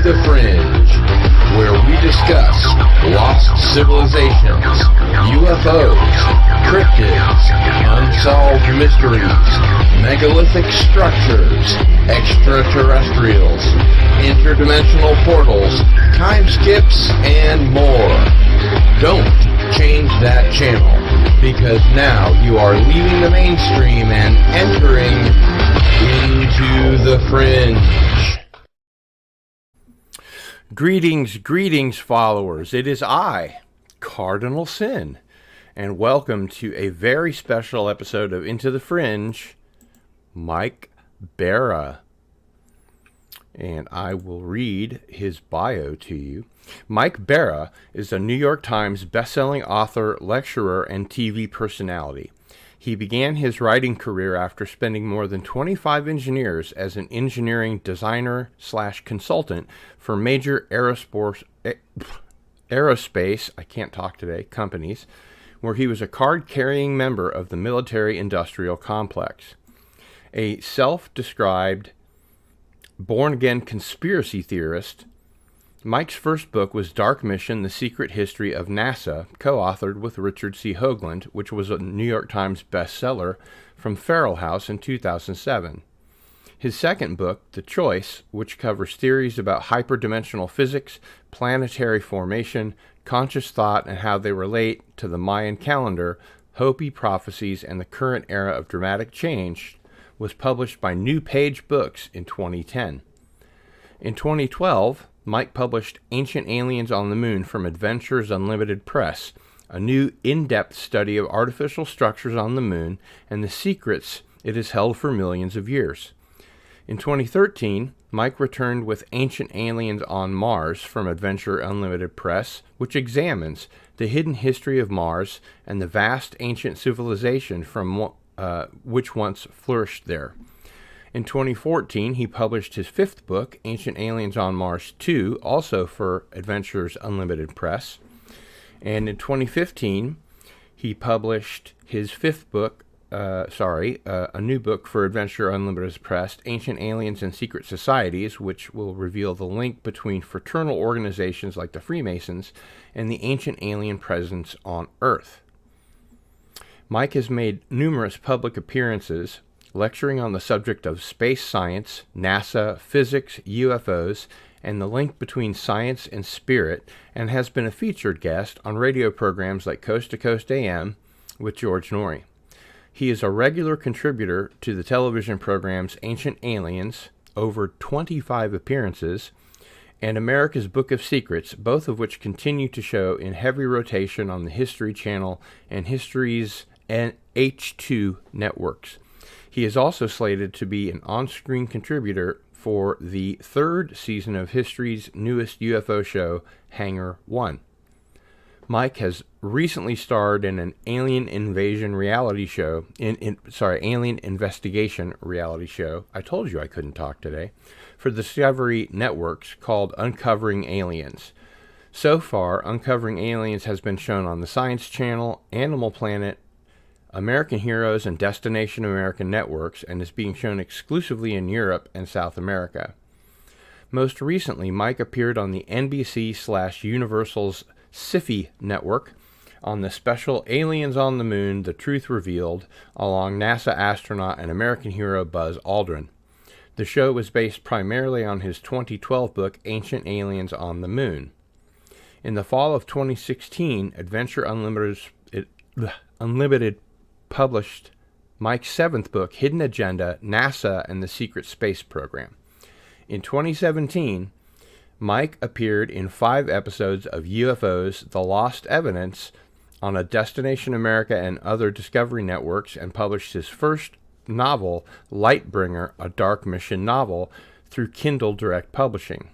The Fringe, where we discuss lost civilizations, UFOs, cryptids, unsolved mysteries, megalithic structures, extraterrestrials, interdimensional portals, time skips, and more. Don't change that channel, because now you are leaving the mainstream and entering into the fringe. Greetings, followers. It is I, Cardinal Sin, and welcome to a very special episode of Into the Fringe, Mike Bara. And I will read his bio to you. Mike Bara is a New York Times bestselling author, lecturer, and TV personality. He began his writing career after spending more than 25 engineers as an engineering designer / consultant for major aerospace, I can't talk today, companies, where he was a card-carrying member of the military-industrial complex. A self-described born-again conspiracy theorist, Mike's first book was Dark Mission, The Secret History of NASA, co-authored with Richard C. Hoagland, which was a New York Times bestseller from Feral House in 2007. His second book, The Choice, which covers theories about hyperdimensional physics, planetary formation, conscious thought, and how they relate to the Mayan calendar, Hopi prophecies, and the current era of dramatic change, was published by New Page Books in 2010. In 2012, Mike published Ancient Aliens on the Moon from Adventures Unlimited Press, a new in-depth study of artificial structures on the moon and the secrets it has held for millions of years. In 2013, Mike returned with Ancient Aliens on Mars from Adventure Unlimited Press, which examines the hidden history of Mars and the vast ancient civilization from which once flourished there. In 2014, he published his fifth book, Ancient Aliens on Mars 2, also for Adventures Unlimited Press. And in 2015, he published his fifth book, a new book for Adventure Unlimited Press, Ancient Aliens and Secret Societies, which will reveal the link between fraternal organizations like the Freemasons and the ancient alien presence on Earth. Mike has made numerous public appearances, lecturing on the subject of space science, NASA, physics, UFOs, and the link between science and spirit, and has been a featured guest on radio programs like Coast to Coast AM with George Norrie. He is a regular contributor to the television programs Ancient Aliens, over 25 appearances, and America's Book of Secrets, both of which continue to show in heavy rotation on the History Channel and History's and H2 networks. He is also slated to be an on-screen contributor for the third season of History's newest UFO show, Hangar 1. Mike has recently starred in an alien investigation reality show. I told you I couldn't talk today. For the Discovery Networks called Uncovering Aliens. So far, Uncovering Aliens has been shown on the Science Channel, Animal Planet, American Heroes, and Destination American networks, and is being shown exclusively in Europe and South America. Most recently, Mike appeared on the NBC/Universal's Sci-Fi network on the special Aliens on the Moon, The Truth Revealed, along NASA astronaut and American hero Buzz Aldrin. The show was based primarily on his 2012 book, Ancient Aliens on the Moon. In the fall of 2016, Adventure Unlimited published Mike's seventh book, Hidden Agenda, NASA and the Secret Space Program. In 2017, Mike appeared in 5 episodes of UFOs, The Lost Evidence, on a Destination America and other Discovery networks, and published his first novel, Lightbringer, a Dark Mission novel, through Kindle Direct Publishing.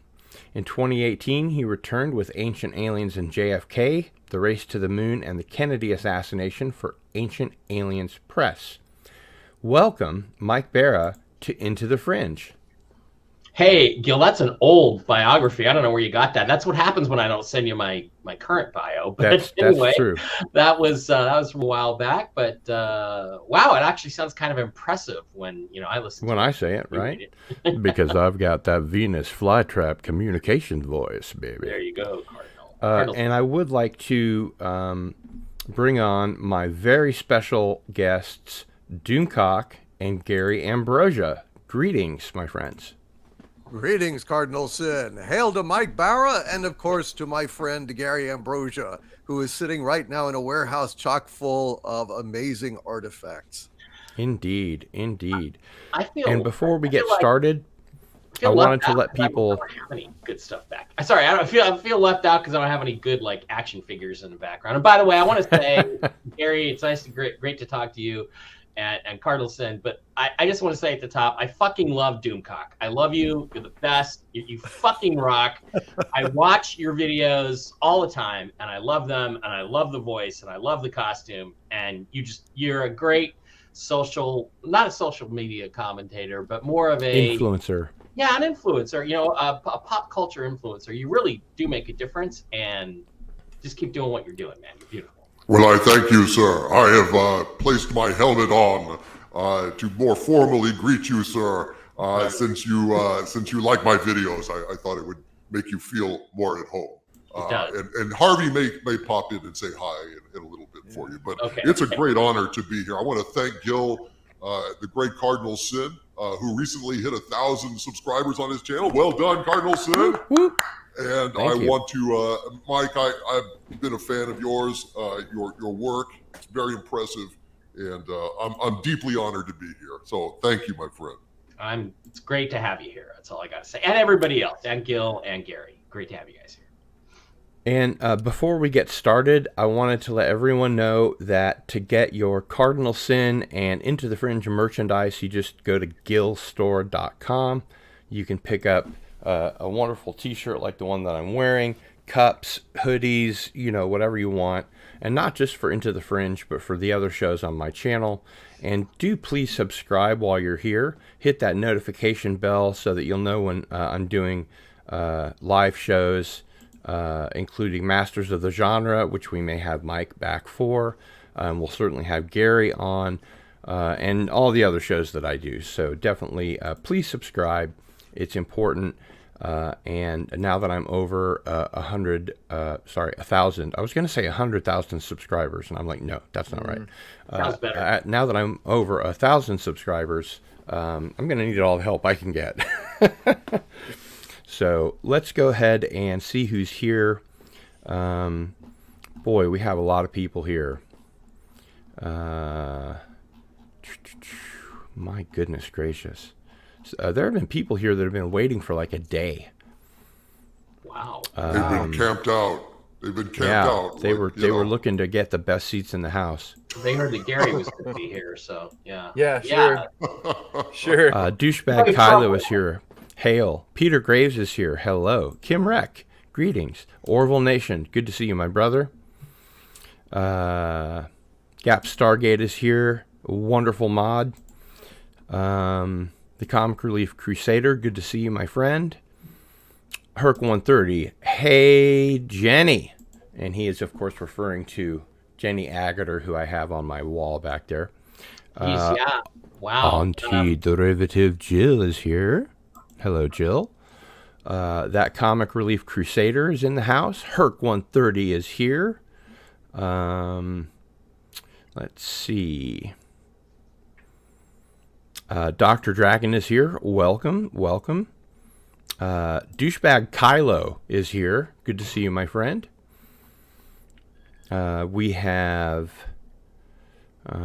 In 2018, he returned with Ancient Aliens and JFK, The Race to the Moon, and the Kennedy Assassination for Ancient Aliens Press. Welcome, Mike Bara, to Into the Fringe. Hey, Gil, that's an old biography. I don't know where you got that. That's what happens when I don't send you my current bio. But anyway, that's true. that was from a while back. But wow, it actually sounds kind of impressive when I listen when to I it. say it, right? Because I've got that Venus flytrap communications voice, baby. There you go, Cardinal. And I would like to bring on my very special guests, Doomcock and Gary Ambrosia. Greetings, my friends. Greetings, Cardinal Sin. Hail to Mike Bara, and of course to my friend Gary Ambrosia, who is sitting right now in a warehouse chock full of amazing artifacts. Indeed, indeed. And before we get started, I wanted to let people. I don't have any good stuff back. Sorry, I feel left out because I don't have any good action figures in the background. And by the way, I want to say, Gary, it's great to talk to you. And Cardinal Sin, but I just want to say at the top, I fucking love Doomcock. I love you. You're the best. You fucking rock. I watch your videos all the time, and I love them, and I love the voice, and I love the costume, and you're a great not a social media commentator, but more of a influencer. Yeah, an influencer, a pop culture influencer. You really do make a difference, and just keep doing what you're doing, man. You're beautiful. Well, I thank you, sir. I have placed my helmet on to more formally greet you, sir. Since you like my videos, I thought it would make you feel more at home. And Harvey may pop in and say hi in a little bit for you, but it's a great honor to be here. I want to thank Gil, the great Cardinal Sin, who recently hit 1,000 subscribers on his channel. Well done, Cardinal Sin. And I want to, Mike, I've been a fan of yours, your work. It's very impressive, and I'm deeply honored to be here. So thank you, my friend. It's great to have you here. That's all I got to say. And everybody else, and Gil and Gary. Great to have you guys here. And before we get started, I wanted to let everyone know that to get your Cardinal Sin and Into the Fringe merchandise, you just go to gilstore.com. You can pick up a wonderful t-shirt like the one that I'm wearing, cups, hoodies, whatever you want. And not just for Into the Fringe, but for the other shows on my channel. And do please subscribe while you're here. Hit that notification bell so that you'll know when I'm doing live shows, including Masters of the Genre, which we may have Mike back for. We'll certainly have Gary on, and all the other shows that I do. So definitely please subscribe. It's important. And now that I'm over 1,000, I was going to say 100,000 subscribers, and I'm like, no, that's not right. Sounds better. Now that I'm over 1,000 subscribers, I'm going to need all the help I can get. So let's go ahead and see who's here. Boy, we have a lot of people here. My goodness gracious. There have been people here that have been waiting for like a day. Wow. They've been camped out. They were looking to get the best seats in the house. They heard that Gary was going to be here, so yeah. Yeah, sure. Sure. Douchebag Kylo is here. Hail. Peter Graves is here. Hello. Kim Reck. Greetings. Orville Nation. Good to see you, my brother. Gap Stargate is here. Wonderful mod. The Comic Relief Crusader. Good to see you, my friend. Herc 130. Hey, Jenny. And he is, of course, referring to Jenny Agater, who I have on my wall back there. Wow. Anti-derivative Jill is here. Hello, Jill. That Comic Relief Crusader is in the house. Herc 130 is here. Let's see. Dr. Dragon is here. Welcome. Douchebag Kylo is here. Good to see you, my friend. We have... did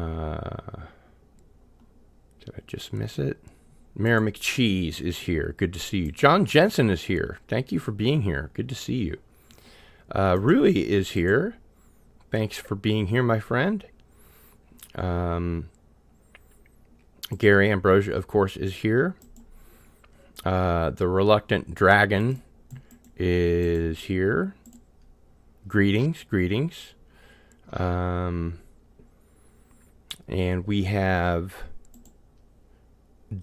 I just miss it? Mayor McCheese is here. Good to see you. John Jensen is here. Thank you for being here. Good to see you. Rui is here. Thanks for being here, my friend. Gary Ambrosia, of course, is here. The Reluctant Dragon is here. Greetings. And we have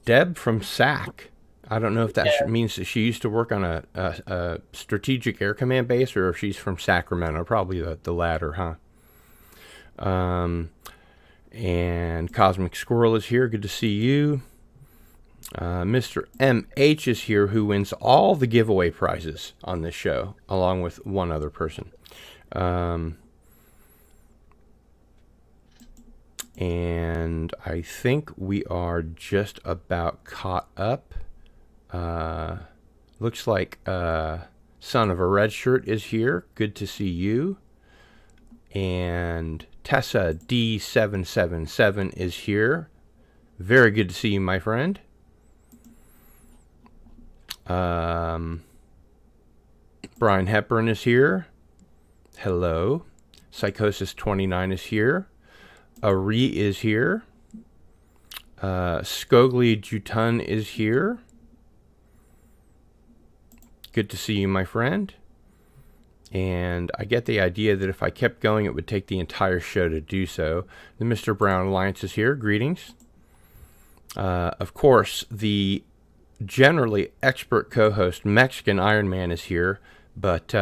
Deb from SAC I don't know if that means that she used to work on a strategic air command base, or if she's from Sacramento. Probably the latter, huh? And Cosmic Squirrel is here. Good to see you. Mr. MH is here, who wins all the giveaway prizes on this show, along with one other person. And I think we are just about caught up. Looks like Son of a Red Shirt is here. Good to see you. And Tessa D777 is here. Very good to see you, my friend. Brian Hepburn is here. Hello. Psychosis 29 is here. Ari is here. Skogli Jutun is here. Good to see you, my friend. And I get the idea that if I kept going, it would take the entire show to do so. The Mr. Brown Alliance is here. Greetings. Of course, the generally expert co-host Mexican Iron Man is here, but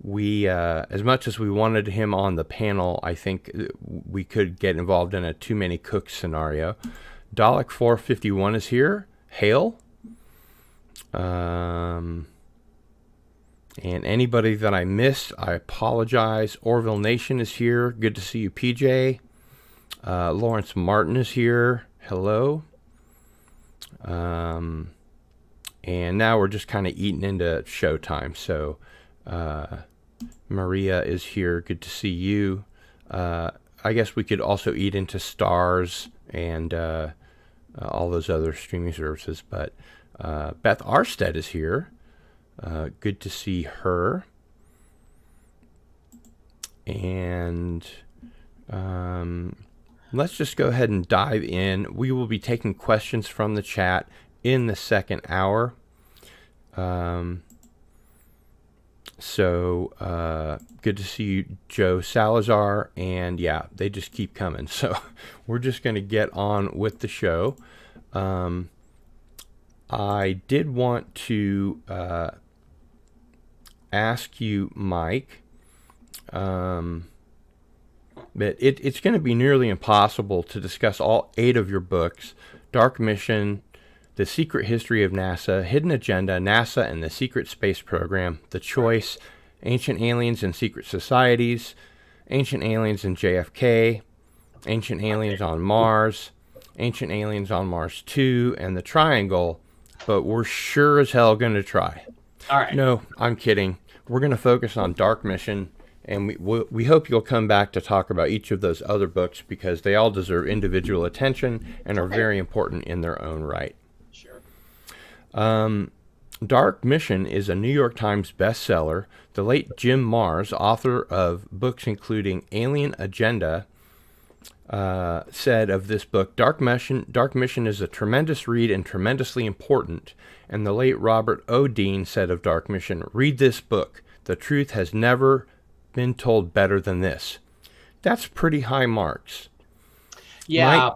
we, as much as we wanted him on the panel, I think we could get involved in a too many cooks scenario. Dalek 451 is here. Hail. And anybody that I missed, I apologize. Orville Nation is here. Good to see you, PJ. Lawrence Martin is here. Hello. And now we're just kind of eating into showtime. So Maria is here. Good to see you. I guess we could also eat into Stars and all those other streaming services. But Beth Arstead is here. Good to see her. And let's just go ahead and dive in. We will be taking questions from the chat in the second hour. So good to see you, Joe Salazar. And yeah, they just keep coming. So we're just going to get on with the show. I did want to ask you, Mike, that it's going to be nearly impossible to discuss all 8 of your books: Dark Mission, The Secret History of NASA, Hidden Agenda, NASA and the Secret Space Program, The Choice, Ancient Aliens and Secret Societies, Ancient Aliens and JFK, Ancient Aliens on Mars, Ancient Aliens on Mars 2, and The Triangle, but we're sure as hell going to try. All right. No, I'm kidding. We're going to focus on Dark Mission, and we hope you'll come back to talk about each of those other books, because they all deserve individual attention and are very important in their own right. Sure. Dark Mission is a New York Times bestseller. The late Jim Marrs, author of books including Alien Agenda, said of this book, Dark Mission is a tremendous read and tremendously important. And the late Robert O. Dean said of Dark Mission, read this book. The truth has never been told better than this. That's pretty high marks. Yeah.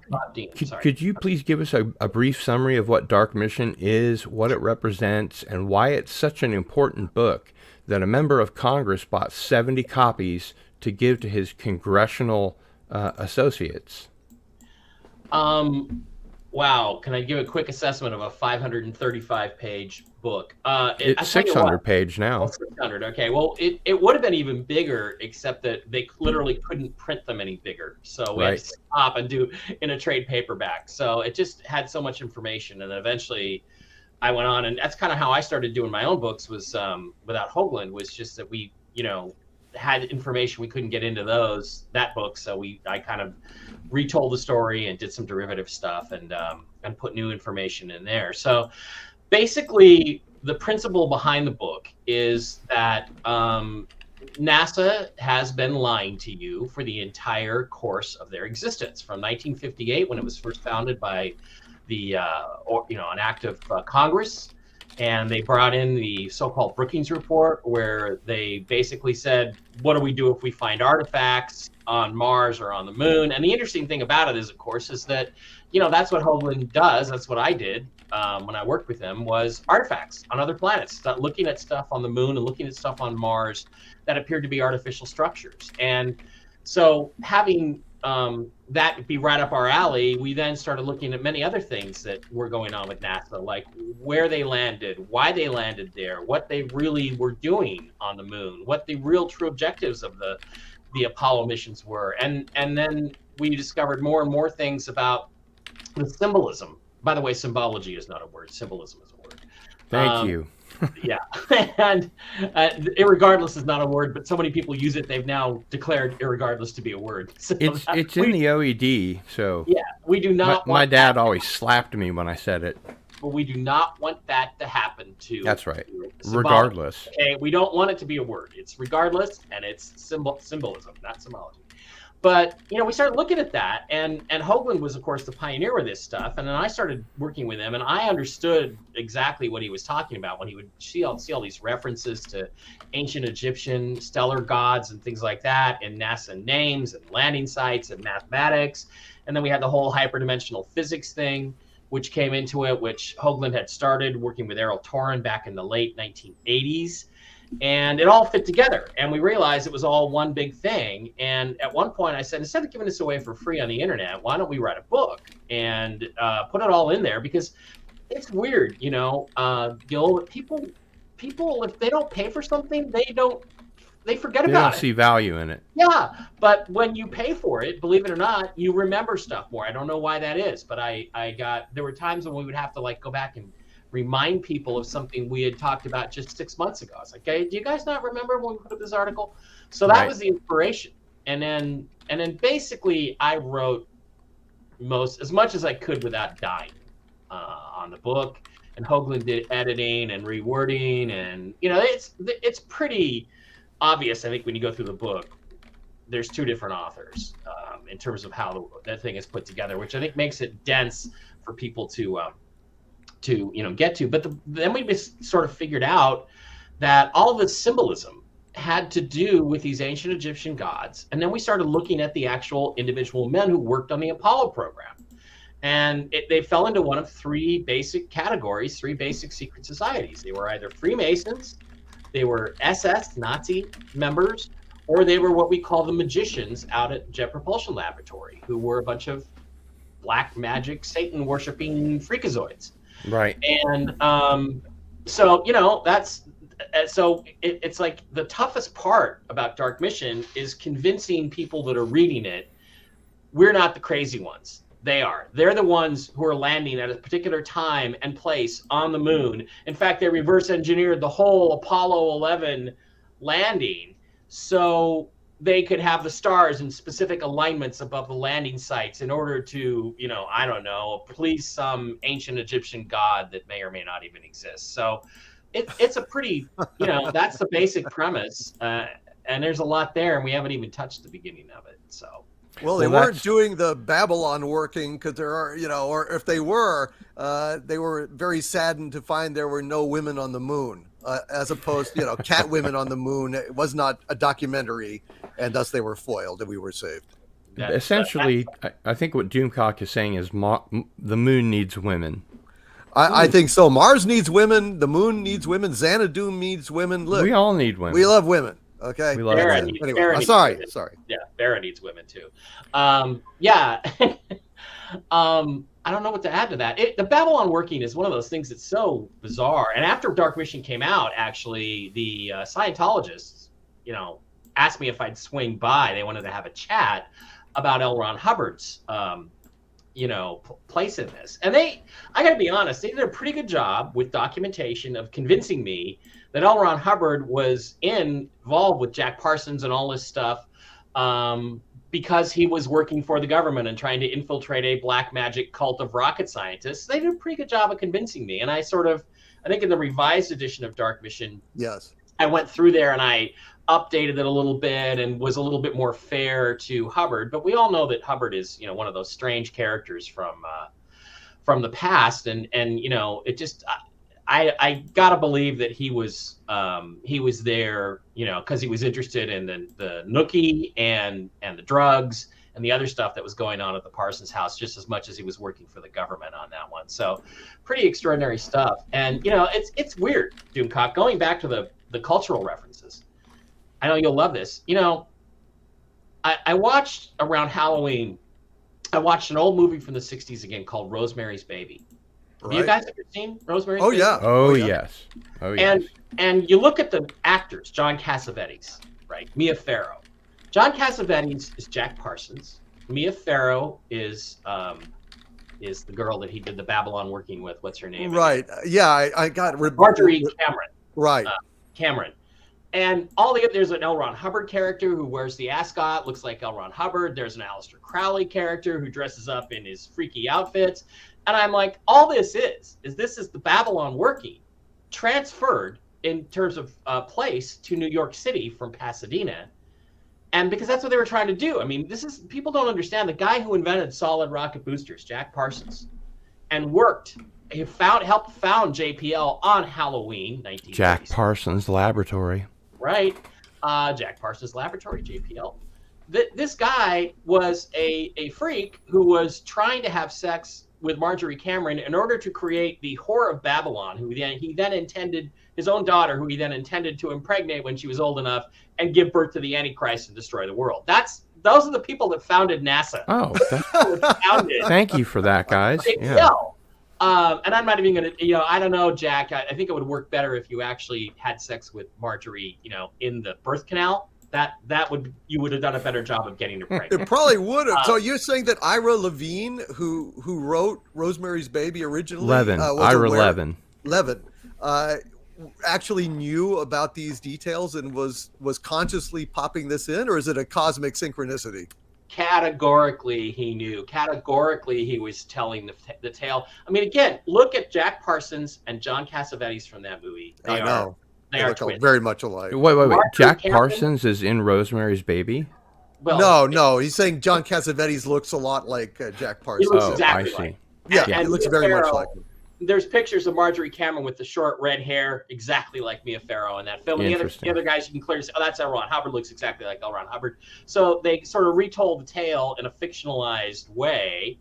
Mike, could you please give us a brief summary of what Dark Mission is, what it represents, and why it's such an important book that a member of Congress bought 70 copies to give to his congressional associates? Wow. Can I give a quick assessment of a 535-page book? It's 600-page now. 600. Okay. Well, it would have been even bigger, except that they literally couldn't print them any bigger. So we had to stop and do in a trade paperback. So it just had so much information. And then eventually I went on, and that's kind of how I started doing my own books, was Without Hoagland, was just that we, had information we couldn't get into that book, so I kind of retold the story and did some derivative stuff and put new information in there. So basically the principle behind the book is that NASA has been lying to you for the entire course of their existence, from 1958, when it was first founded by an act of Congress. And they brought in the so-called Brookings Report, where they basically said, what do we do if we find artifacts on Mars or on the moon? And the interesting thing about it is, of course, is that, that's what Hoagland does. That's what I did. when I worked with him was artifacts on other planets, looking at stuff on the moon and looking at stuff on Mars that appeared to be artificial structures. And so having that be right up our alley, we then started looking at many other things that were going on with NASA, like where they landed, why they landed there, what they really were doing on the moon, what the real true objectives of the Apollo missions were. And then we discovered more and more things about the symbolism. By the way, symbology is not a word. Symbolism is a word. Thank you. Yeah. And irregardless is not a word, but so many people use it, they've now declared irregardless to be a word. So it's in the OED, so yeah, we do not my dad always slapped me when I said it. But we do not want that to happen to. That's right. Symbology. Regardless. Okay, we don't want it to be a word. It's regardless, and it's symbolism, not symbology. But we started looking at that, and Hoagland was, of course, the pioneer with this stuff. And then I started working with him, and I understood exactly what he was talking about when he would see all these references to ancient Egyptian stellar gods and things like that, and NASA names and landing sites and mathematics. And then we had the whole hyperdimensional physics thing, which came into it, which Hoagland had started working with Errol Torren back in the late 1980s. And it all fit together, and we realized it was all one big thing. And at one point I said, instead of giving this away for free on the internet, why don't we write a book and put it all in there? Because it's weird, Gil, people, if they don't pay for something, they forget about it. They don't see value in it. Yeah, but when you pay for it, believe it or not, you remember stuff more. I don't know why that is, but there were times when we would have to go back and remind people of something we had talked about just 6 months ago. I was like, hey, do you guys not remember when we put up this article? So that was the inspiration. And then basically I wrote as much as I could without dying on the book. And Hoagland did editing and rewording, and it's pretty obvious. I think when you go through the book, there's two different authors in terms of how that thing is put together, which I think makes it dense for people to get to. But then we just sort of figured out that all this symbolism had to do with these ancient Egyptian gods. And then we started looking at the actual individual men who worked on the Apollo program. And they fell into one of three basic categories, three basic secret societies. They were either Freemasons, they were SS, Nazi members, or they were what we call the magicians out at Jet Propulsion Laboratory, who were a bunch of black magic, Satan worshiping freakazoids. Right. And so it's like the toughest part about Dark Mission is convincing people that are reading it, we're not the crazy ones. They are. They're the ones who are landing at a particular time and place on the moon. In fact, they reverse engineered the whole Apollo 11 landing so they could have the stars in specific alignments above the landing sites in order to, I don't know, please some ancient Egyptian god that may or may not even exist. So it's a pretty, that's the basic premise. And there's a lot there, and we haven't even touched the beginning of it. So. Well, they weren't doing the Babylon working because there are, or if they were very saddened to find there were no women on the moon, as opposed to, cat women on the moon. It was not a documentary, and thus they were foiled and we were saved. Essentially, I think what Doomcock is saying is the moon needs women. I think so. Mars needs women. The moon needs women. Xanadu needs women. Look, we all need women. We love women. Okay. We love women. Anyway, sorry. Yeah, Bara needs women too. Yeah. I don't know what to add to that. The Babylon working is one of those things that's so bizarre. And after Dark Mission came out, actually, the Scientologists, asked me if I'd swing by. They wanted to have a chat about L. Ron Hubbard's, place in this. And I got to be honest, they did a pretty good job with documentation of convincing me that L. Ron Hubbard was involved with Jack Parsons and all this stuff because he was working for the government and trying to infiltrate a black magic cult of rocket scientists. They did a pretty good job of convincing me. And I think in the revised edition of Dark Mission, yes, I went through there and I updated it a little bit and was a little bit more fair to Hubbard. But we all know that Hubbard is, one of those strange characters from the past. And it just, I gotta believe that he was there, because he was interested in the nookie and the drugs and the other stuff that was going on at the Parsons house, just as much as he was working for the government on that one. So pretty extraordinary stuff. And, you know, it's weird, Doomcock, going back to the cultural references. I know you'll love this. You know, I watched around Halloween, I watched an old movie from the 60s again called Rosemary's Baby. Have you guys ever seen Rosemary's Baby? Yeah. Oh, yes. Oh, yes. And you look at the actors, John Cassavetes, right? Mia Farrow. John Cassavetes is Jack Parsons. Mia Farrow is the girl that he did the Babylon working with. What's her name? Right. Yeah, I got Marjorie Cameron. Right. Cameron. And there's an L. Ron Hubbard character who wears the ascot, looks like L. Ron Hubbard. There's an Aleister Crowley character who dresses up in his freaky outfits. And I'm like, all this is the Babylon working transferred in terms of place to New York City from Pasadena. And because that's what they were trying to do. I mean, people don't understand the guy who invented solid rocket boosters, Jack Parsons, and helped found JPL on Halloween, 1936. Jack Parsons Laboratory. Right. Jack Parsons Laboratory, JPL. This guy was a freak who was trying to have sex with Marjorie Cameron in order to create the Whore of Babylon, who he then intended, his own daughter, who he then intended to impregnate when she was old enough and give birth to the Antichrist and destroy the world. Those are the people that founded NASA. Oh, thank you for that, guys. Yeah. And I'm not even going to, I don't know, Jack. I think it would work better if you actually had sex with Marjorie, in the birth canal. You would have done a better job of getting her pregnant. It probably would have. So you're saying that Ira Levine, who wrote Rosemary's Baby originally, Ira Levin, actually knew about these details and was consciously popping this in, or is it a cosmic synchronicity? Categorically, he knew. Categorically, he was telling the tale. I mean, again, look at Jack Parsons and John Cassavetes from that movie. They are twins. Very much alike. Wait. Jack Parsons is in Rosemary's Baby? Well, no. He's saying John Cassavetes looks a lot like Jack Parsons. He looks exactly I see. like. Yeah, and it looks very much like him. There's pictures of Marjorie Cameron with the short red hair, exactly like Mia Farrow in that film. And the other guys, you can clearly say, oh, that's L. Ron Hubbard, looks exactly like L. Ron Hubbard. So they sort of retold the tale in a fictionalized way.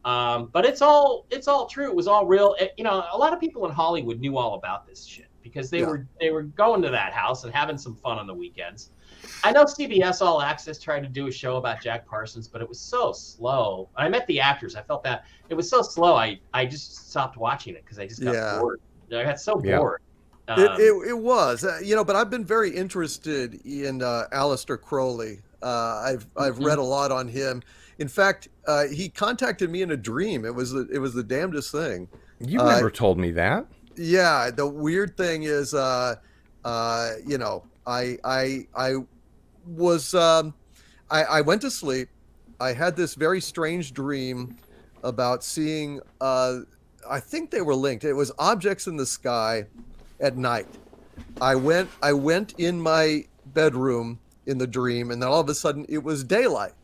But it's all true. It was all real. A lot of people in Hollywood knew all about this shit because they were going to that house and having some fun on the weekends. I know CBS All Access tried to do a show about Jack Parsons, but it was so slow. I met the actors. I felt that it was so slow. I just stopped watching it because I just got bored. I got so bored. It was, but I've been very interested in Aleister Crowley. I've read a lot on him. In fact, he contacted me in a dream. It was the damnedest thing. You never told me that. Yeah, the weird thing is, I went to sleep. I had this very strange dream about seeing, I think they were linked. It was objects in the sky at night. I went in my bedroom in the dream, and then all of a sudden it was daylight.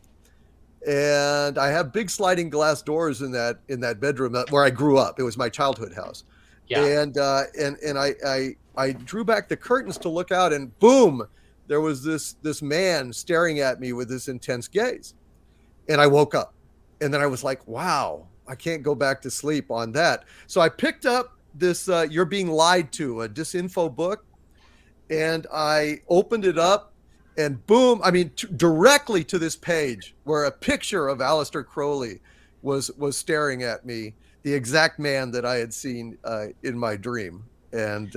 And I have big sliding glass doors in that bedroom where I grew up. It was my childhood house. Yeah. And I drew back the curtains to look out, and boom, there was this man staring at me with this intense gaze. And I woke up, and then I was like, wow, I can't go back to sleep on that. So I picked up this You're Being Lied To, a disinfo book, and I opened it up, and boom, directly to this page where a picture of Aleister Crowley was staring at me, the exact man that I had seen in my dream. And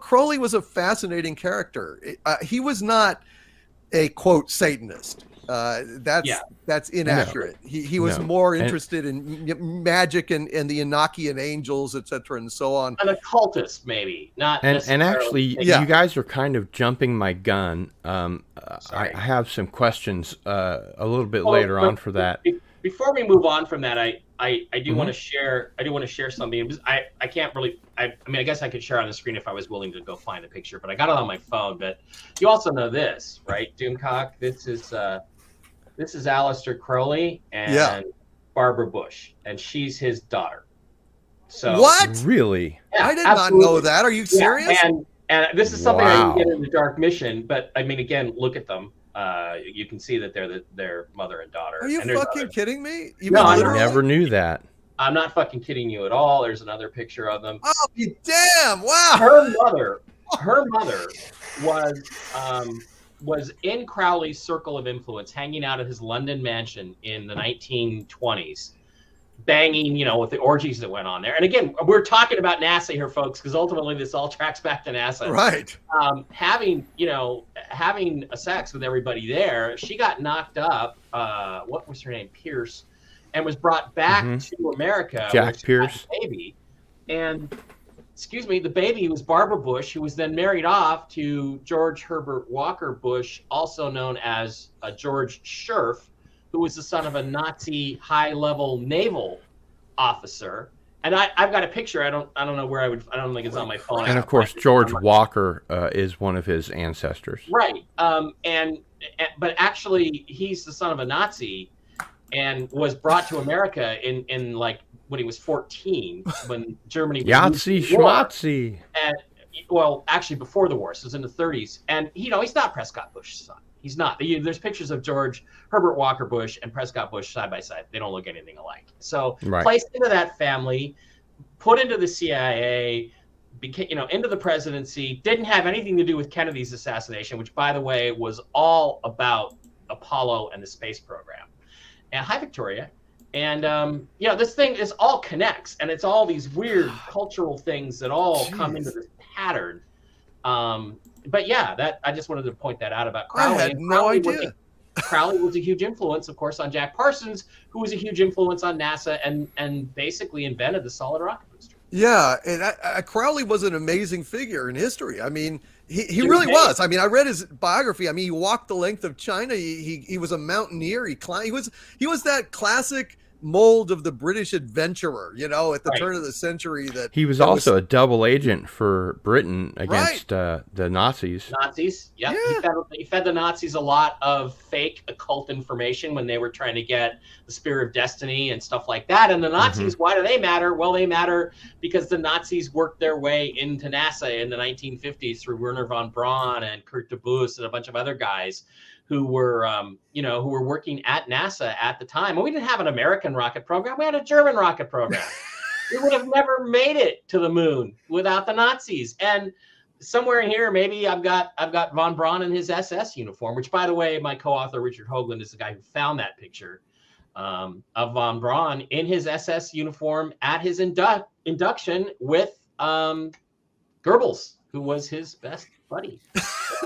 Crowley was a fascinating character. He was not a quote Satanist. That's inaccurate. No. He was more interested in magic and the Enochian angels, etc., and so on. An occultist, maybe not. And actually, you guys are kind of jumping my gun. I have some questions a little bit later on for that. Before we move on from that, I do want to share. I do want to share something. I can't really. I guess I could share on the screen if I was willing to go find the picture, but I got it on my phone. But you also know this, right, Doomcock? This is Aleister Crowley and Barbara Bush, and she's his daughter. So what? Really? Yeah, I did not know that. Are you serious? And this is something I didn't get in the Dark Mission, but again, look at them. You can see that they're their mother and daughter. Are you and fucking kidding me? You No, mean I literally? Never knew that. I'm not fucking kidding you at all. There's another picture of them. Oh, you damn! Wow. Her mother was in Crowley's circle of influence, hanging out at his London mansion in the 1920s, banging, with the orgies that went on there. And again, we're talking about NASA here, folks, because ultimately this all tracks back to NASA. Right. Having a sex with everybody there, she got knocked up. What was her name? Pierce, and was brought back to America. Jack Pierce. Baby, and the baby was Barbara Bush, who was then married off to George Herbert Walker Bush, also known as George Scherf, who was the son of a Nazi high-level naval officer. And I've got a picture. I don't know where I don't think it's on my phone. And of course, George Walker is one of his ancestors. Right. But actually, he's the son of a Nazi, and was brought to America in like when he was 14, when Germany was Yahtzee schmatzy. And well, actually before the war, so it was in the 30s. And he's not Prescott Bush's son. He's not. There's pictures of George Herbert Walker Bush and Prescott Bush side by side. They don't look anything alike. So placed into that family, put into the CIA, into the presidency. Didn't have anything to do with Kennedy's assassination, which, by the way, was all about Apollo and the space program. And hi, Victoria. And this thing is all connects, and it's all these weird cultural things that all come into this pattern. But yeah, that I just wanted to point that out about Crowley. I had no idea. Crowley was a huge influence, of course, on Jack Parsons, who was a huge influence on NASA and basically invented the solid rocket booster. Yeah, and Crowley was an amazing figure in history. I mean, he really was. I mean, I read his biography. I mean, he walked the length of China. He was a mountaineer. He climbed. He was that classic mold of the British adventurer, at the turn of the century. He was also a double agent for Britain against the Nazis. Yep. Yeah. He fed the Nazis a lot of fake occult information when they were trying to get the Spear of Destiny and stuff like that. And the Nazis, why do they matter? Well, they matter because the Nazis worked their way into NASA in the 1950s through Werner von Braun and Kurt de Boos and a bunch of other guys who were working at NASA at the time. And we didn't have an American rocket program. We had a German rocket program. We would have never made it to the moon without the Nazis. And somewhere in here, maybe I've got von Braun in his SS uniform, which, by the way, my co-author Richard Hoagland is the guy who found that picture of von Braun in his SS uniform at his induction with Goebbels, who was his best buddy.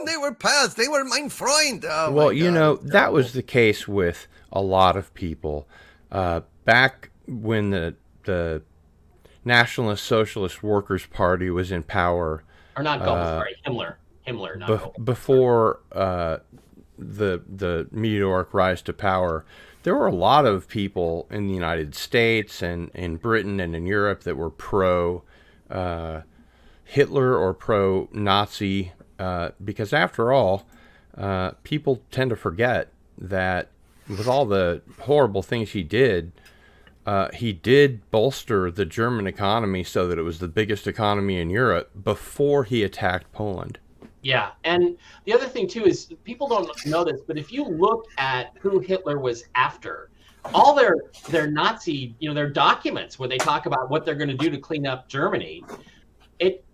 They were pals. They were mein Freund. Oh, well, that was the case with a lot of people. Back when the Nationalist Socialist Workers' Party was in power. Or not Goebbels, sorry, Himmler, not Goebbels. Before the meteoric rise to power, there were a lot of people in the United States and in Britain and in Europe that were pro Hitler or pro-Nazi, because after all, people tend to forget that with all the horrible things he did bolster the German economy so that it was the biggest economy in Europe before he attacked Poland. Yeah, and the other thing too is people don't know this, but if you look at who Hitler was after, all their Nazi, their documents where they talk about what they're going to do to clean up Germany,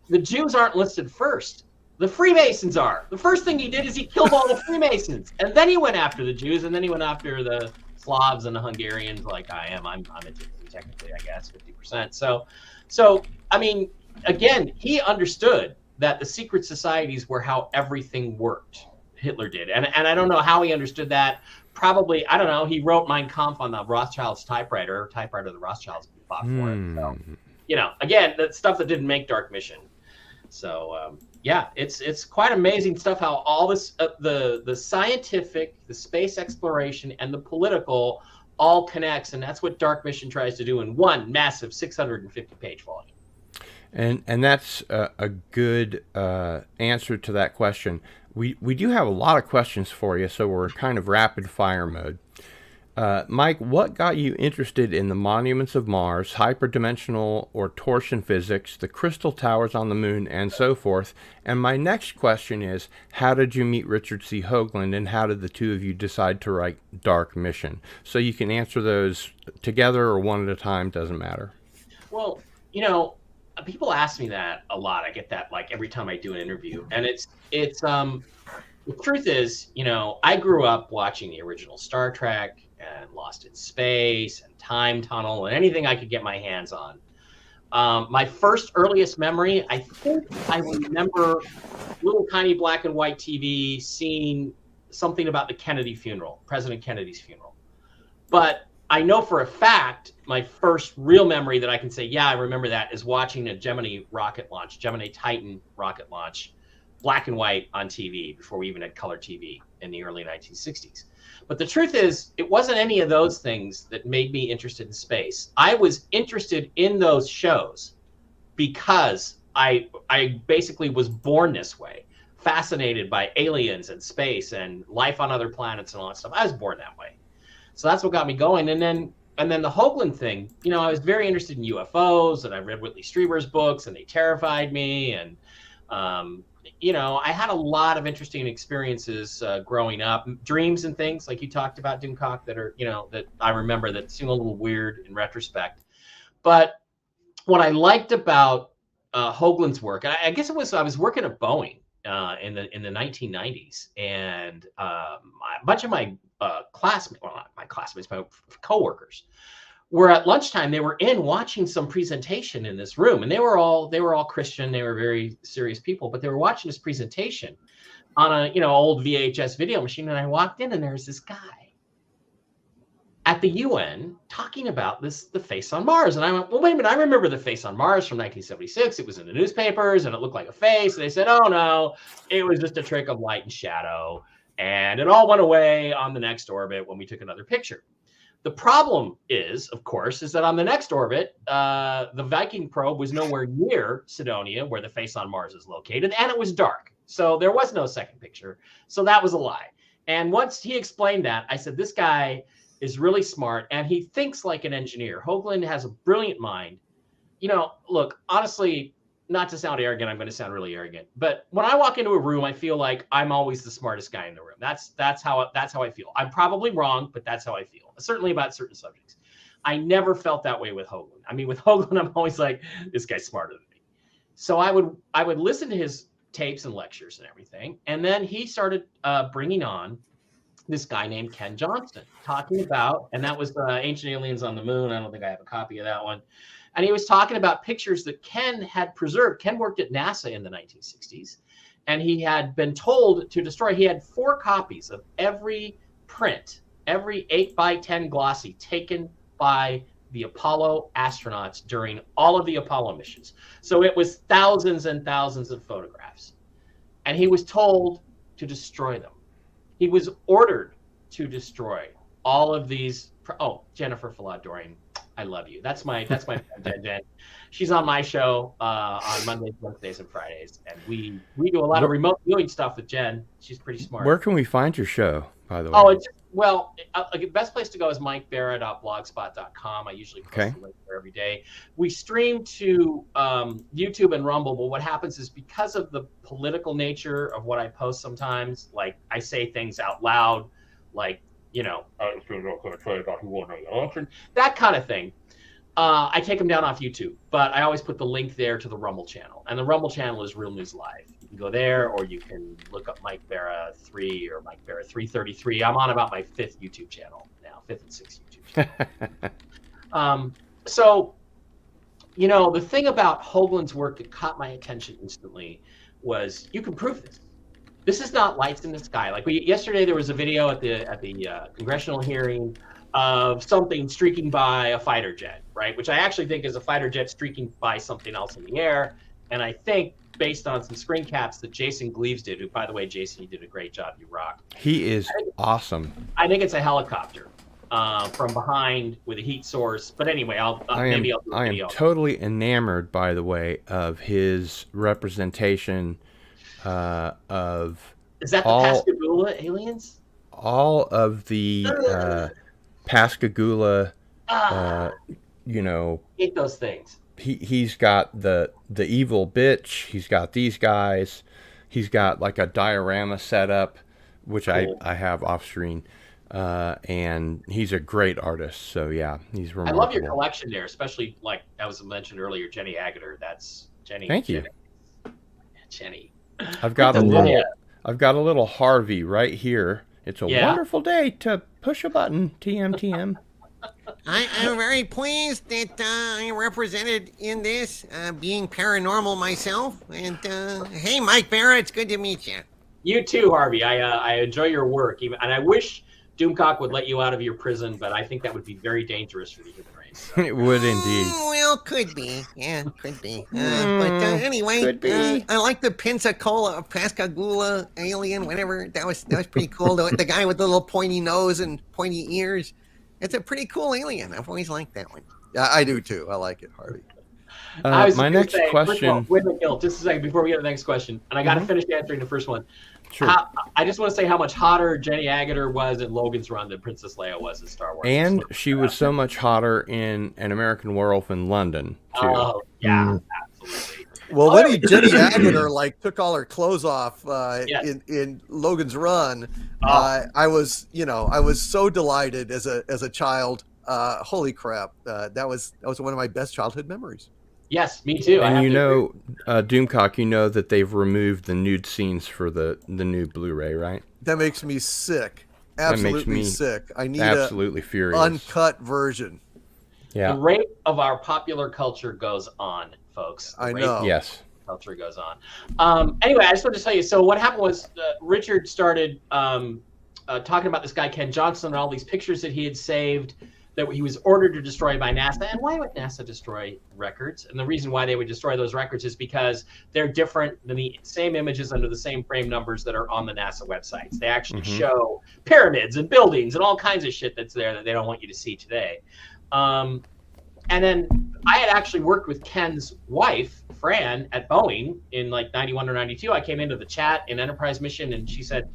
the Jews aren't listed first. The Freemasons are. The first thing he did is he killed all the Freemasons, and then he went after the Jews, and then he went after the Slavs and the Hungarians, like I am. I'm technically, I guess, 50%. So I mean, again, he understood that the secret societies were how everything worked. Hitler did, and I don't know how he understood that. Probably, I don't know. He wrote Mein Kampf on the Rothschild's typewriter the Rothschilds bought for him. So, again, that's stuff that didn't make Dark Mission. So yeah, it's quite amazing stuff how all this the scientific, the space exploration, and the political all connects, and that's what Dark Mission tries to do in one massive 650-page volume. And that's a good answer to that question. We do have a lot of questions for you, so we're kind of rapid fire mode. Mike, what got you interested in the monuments of Mars, hyperdimensional or torsion physics, the crystal towers on the moon, and so forth? And my next question is, how did you meet Richard C. Hoagland, and how did the two of you decide to write Dark Mission? So you can answer those together or one at a time, doesn't matter. Well, people ask me that a lot. I get that like every time I do an interview, and it's the truth is, I grew up watching the original Star Trek and Lost in Space and Time Tunnel and anything I could get my hands on. My first earliest memory, I think I remember little tiny black and white TV seeing something about the Kennedy funeral, President Kennedy's funeral. But I know for a fact, my first real memory that I can say, yeah, I remember that, is watching a Gemini Titan rocket launch, black and white on TV before we even had color TV in the early 1960s. But the truth is, it wasn't any of those things that made me interested in space. I was interested in those shows because I basically was born this way, fascinated by aliens and space and life on other planets and all that stuff. I was born that way. So that's what got me going. And then the Hoagland thing, I was very interested in UFOs, and I read Whitley Strieber's books, and they terrified me. And I had a lot of interesting experiences growing up, dreams and things like you talked about, Doomcock, that are, that I remember that seem a little weird in retrospect. But what I liked about Hoagland's work, I guess I was working at Boeing in the 1990s, and a bunch of my classmates, well, not my classmates, my coworkers, were at lunchtime. They were in watching some presentation in this room, and they were all Christian. They were very serious people, but they were watching this presentation on a old VHS video machine. And I walked in, and there's this guy at the UN talking about the face on Mars. And I went, well, wait a minute, I remember the face on Mars from 1976. It was in the newspapers, and it looked like a face. And they said, oh no, it was just a trick of light and shadow, and it all went away on the next orbit when we took another picture. The problem is, of course, is that on the next orbit, the Viking probe was nowhere near Cydonia, where the face on Mars is located, and it was dark. So there was no second picture. So that was a lie. And once he explained that, I said, this guy is really smart, and he thinks like an engineer. Hoagland has a brilliant mind. Look, honestly, not to sound arrogant, I'm going to sound really arrogant, but when I walk into a room, I feel like I'm always the smartest guy in the room. That's how I feel. I'm probably wrong, but that's how I feel. Certainly about certain subjects. I never felt that way with Hoagland. I mean, with Hoagland, I'm always like, this guy's smarter than me. So I would listen to his tapes and lectures and everything, and then he started bringing on this guy named Ken Johnston, talking about, and that was Ancient Aliens on the Moon. I don't think I have a copy of that one. And he was talking about pictures that Ken had preserved. Ken worked at NASA in the 1960s, and he had been told to destroy. He had 4 copies of every print, every 8x10 glossy taken by the Apollo astronauts during all of the Apollo missions. So it was thousands and thousands of photographs. And he was told to destroy them. He was ordered to destroy all of these. Oh, Jennifer Faladorian, I love you. That's my friend Jen. She's on my show on Mondays, Wednesdays, and Fridays, and we do a lot of remote viewing stuff with Jen. She's pretty smart. Where can we find your show, by the way? Oh, the best place to go is mikebara.blogspot.com. I usually post a link there every day. We stream to YouTube and Rumble, but what happens is, because of the political nature of what I post sometimes, like I say things out loud, like, that kind of thing. I take them down off YouTube, but I always put the link there to the Rumble channel. And the Rumble channel is Real News Live. You can go there, or you can look up Mike Bara 3 or Mike Bara 333. I'm on about my 5th YouTube channel now, 5th and 6th YouTube channel. So, the thing about Hoagland's work that caught my attention instantly was, you can prove this. This is not lights in the sky. Like yesterday, there was a video at the congressional hearing of something streaking by a fighter jet, right? Which I actually think is a fighter jet streaking by something else in the air. And I think, based on some screen caps that Jason Gleaves did, who, by the way, Jason, you did a great job. You rock. He is awesome. I think it's a helicopter from behind with a heat source. But anyway, I am totally enamored, by the way, of his representation of. Is that the Pascagoula aliens? All of the Pascagoula, you know, hate those things. he's got the evil bitch. He's got these guys. He's got like a diorama setup, which Cool. I have off screen. And he's a great artist. So yeah, he's remarkable. I love your collection there, especially like that was mentioned earlier, Jenny Agutter. That's Jenny. Thank you. Jenny. I've got a little Harvey right here. It's a wonderful day to push a button. TM. I am very pleased that I am represented in this, being paranormal myself. And hey, Mike Bara, it's good to meet you. You too, Harvey. I enjoy your work, and I wish Doomcock would let you out of your prison, but I think that would be very dangerous for the human race. So. It would indeed. Well, could be. Yeah, could be. But anyway, could be. I like the Pensacola, Pascagoula alien, whatever. That was pretty cool. The guy with the little pointy nose and pointy ears. It's a pretty cool alien. I've always liked that one. Yeah, I do too. I like it, Harvey. My next question. Wait a minute, Gil, just a second before we get to the next question, and I got to finish answering the first one. Sure. I just want to say how much hotter Jenny Agutter was in Logan's Run than Princess Leia was in Star Wars. And she was so much hotter in An American Werewolf in London too. Oh yeah, absolutely. Well, when Jenny Agutter like took all her clothes off in Logan's Run, I was so delighted as a child. Holy crap! That was one of my best childhood memories. Yes, me too. And Doomcock, you know that they've removed the nude scenes for the new Blu-ray, right? That makes me sick. Absolutely sick. I need absolutely furious uncut version. Yeah. The rate of our popular culture goes on, folks. I know. Yes. Culture goes on. Anyway, I just wanted to tell you. So what happened was Richard started talking about this guy Ken Johnson and all these pictures that he had saved that he was ordered to destroy by NASA. And why would NASA destroy records? And the reason why they would destroy those records is because they're different than the same images under the same frame numbers that are on the NASA websites. They actually show pyramids and buildings and all kinds of shit that's there that they don't want you to see today. And then I had actually worked with Ken's wife, Fran, at Boeing in like 91 or 92. I came into the chat in Enterprise Mission and she said,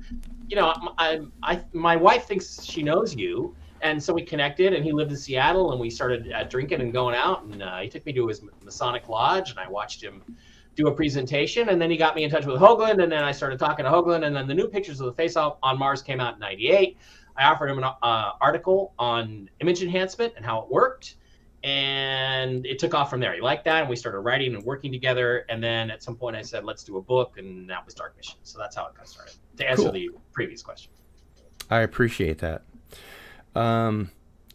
my wife thinks she knows you. And so we connected, and he lived in Seattle, and we started drinking and going out. And he took me to his Masonic Lodge, and I watched him do a presentation. And then he got me in touch with Hoagland, and then I started talking to Hoagland. And then the new Pictures of the Face-Off on Mars came out in '98. I offered him an article on image enhancement and how it worked. And it took off from there. He liked that, and we started writing and working together. And then at some point I said, let's do a book, and that was Dark Mission. So that's how it got started, to answer the previous question. I appreciate that.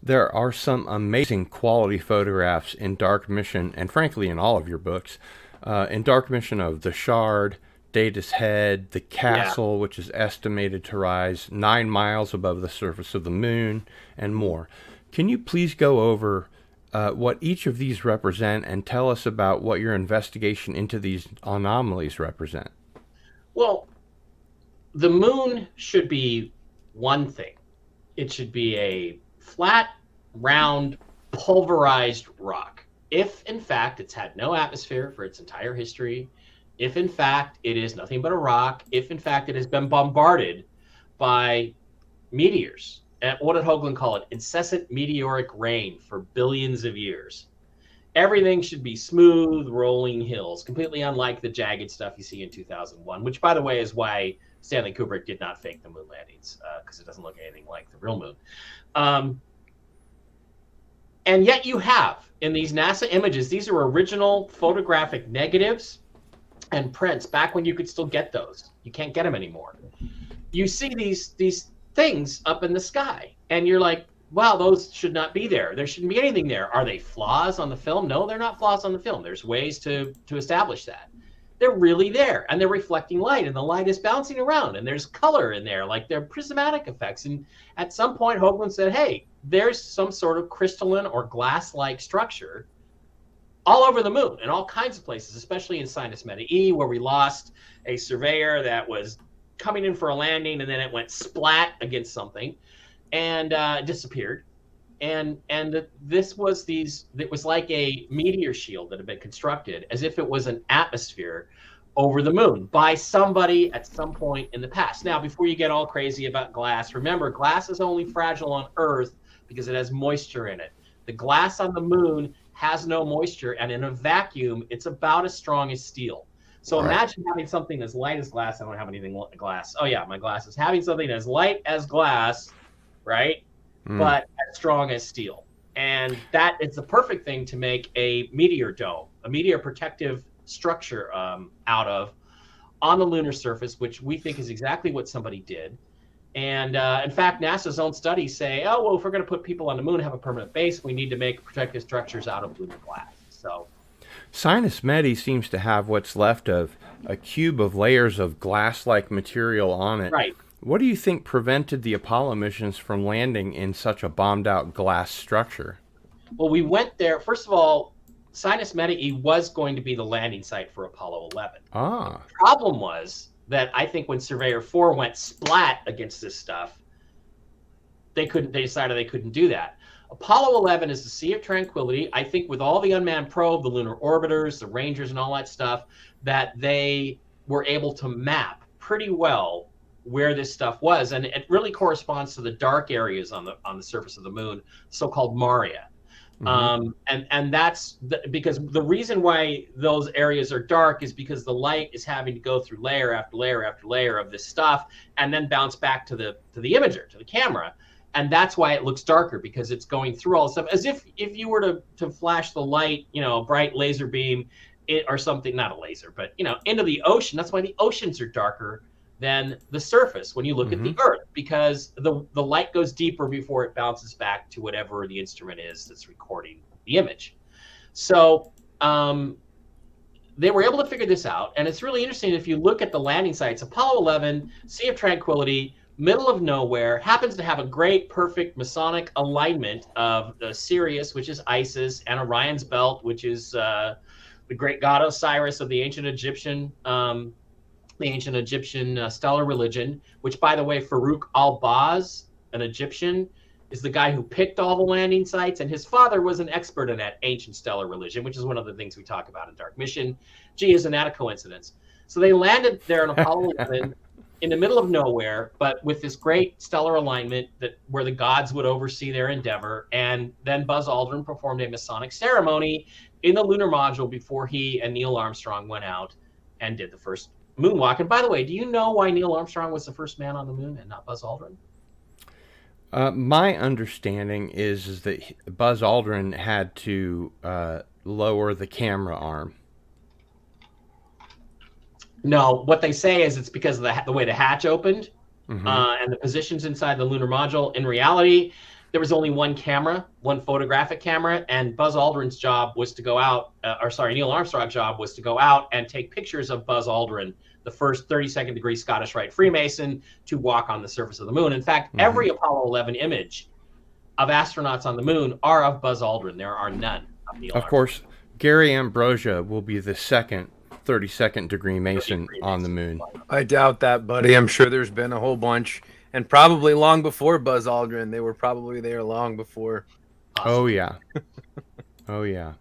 There are some amazing quality photographs in Dark Mission, and frankly in all of your books. In Dark Mission of the Shard, Data's Head, the castle, which is estimated to rise 9 miles above the surface of the moon, and more. Can you please go over what each of these represent and tell us about what your investigation into these anomalies represent? Well, the moon should be one thing. It should be a flat, round, pulverized rock. If, in fact, it's had no atmosphere for its entire history, if, in fact, it is nothing but a rock, if, in fact, it has been bombarded by meteors, and what did Hoagland call it? Incessant meteoric rain for billions of years. Everything should be smooth, rolling hills, completely unlike the jagged stuff you see in 2001, which, by the way, is why Stanley Kubrick did not fake the moon landings, because it doesn't look anything like the real moon. And yet you have, in these NASA images, these are original photographic negatives and prints back when you could still get those. You can't get them anymore. You see these things up in the sky, and you're like, wow, those should not be there. There shouldn't be anything there. Are they flaws on the film? No, they're not flaws on the film. There's ways to establish that. They're really there, and they're reflecting light, and the light is bouncing around, and there's color in there, like they're prismatic effects. And at some point, Hoagland said, hey, there's some sort of crystalline or glass-like structure all over the moon in all kinds of places, especially in Sinus Meta E, where we lost a surveyor that was coming in for a landing, and then it went splat against something and disappeared. And this was it was like a meteor shield that had been constructed as if it was an atmosphere over the moon by somebody at some point in the past. Now, before you get all crazy about glass, remember, glass is only fragile on Earth because it has moisture in it. The glass on the moon has no moisture, and in a vacuum, it's about as strong as steel. So imagine having something as light as glass. I don't have anything glass. Oh yeah, my glasses. Having something as light as glass, right? But as strong as steel. And that is the perfect thing to make a meteor dome, a meteor protective structure out of on the lunar surface, which we think is exactly what somebody did. And in fact, NASA's own studies say, oh, well, if we're going to put people on the moon and have a permanent base, we need to make protective structures out of lunar glass. So, Sinus Medi seems to have what's left of a cube of layers of glass-like material on it. Right. What do you think prevented the Apollo missions from landing in such a bombed-out glass structure? Well, we went there. First of all, Sinus Medi was going to be the landing site for Apollo 11. Ah. The problem was that I think when Surveyor 4 went splat against this stuff, they decided they couldn't do that. Apollo 11 is the Sea of Tranquility. I think with all the unmanned probe, the lunar orbiters, the Rangers, and all that stuff, that they were able to map pretty well where this stuff was, and it really corresponds to the dark areas on the surface of the moon, so-called Maria. And that's because the reason why those areas are dark is because the light is having to go through layer after layer after layer of this stuff and then bounce back to the imager, to the camera. And that's why it looks darker, because it's going through all the stuff, as if you were to flash the light, a bright laser beam or something, not a laser, but into the ocean. That's why the oceans are darker than the surface when you look at the Earth, because the light goes deeper before it bounces back to whatever the instrument is that's recording the image. So they were able to figure this out, and it's really interesting if you look at the landing sites. Apollo 11, Sea of Tranquility, middle of nowhere, happens to have a great, perfect Masonic alignment of the Sirius, which is Isis, and Orion's Belt, which is the great god Osiris of the ancient Egyptian stellar religion, which, by the way, Farouk al-Baz, an Egyptian, is the guy who picked all the landing sites, and his father was an expert in that ancient stellar religion, which is one of the things we talk about in Dark Mission. Gee, isn't that a coincidence? So they landed there in Apollo 11 in the middle of nowhere, but with this great stellar alignment where the gods would oversee their endeavor, and then Buzz Aldrin performed a Masonic ceremony in the lunar module before he and Neil Armstrong went out and did the first moonwalk. And by the way, do you know why Neil Armstrong was the first man on the moon and not Buzz Aldrin? My understanding is that Buzz Aldrin had to lower the camera arm. No, what they say is it's because of the way the hatch opened and the positions inside the lunar module. In reality, there was only one camera, one photographic camera, and Buzz Aldrin's job was to go out, Neil Armstrong's job was to go out and take pictures of Buzz Aldrin, the first 32nd degree Scottish Rite Freemason, to walk on the surface of the moon. In fact, every Apollo 11 image of astronauts on the moon are of Buzz Aldrin. There are none of Neil Armstrong. Of course, Gary Ambrosia will be the second 32nd degree Mason on the moon. I doubt that, buddy. I'm sure there's been a whole bunch, and probably long before Buzz Aldrin. They were probably there long before. Awesome. Oh yeah. Oh yeah.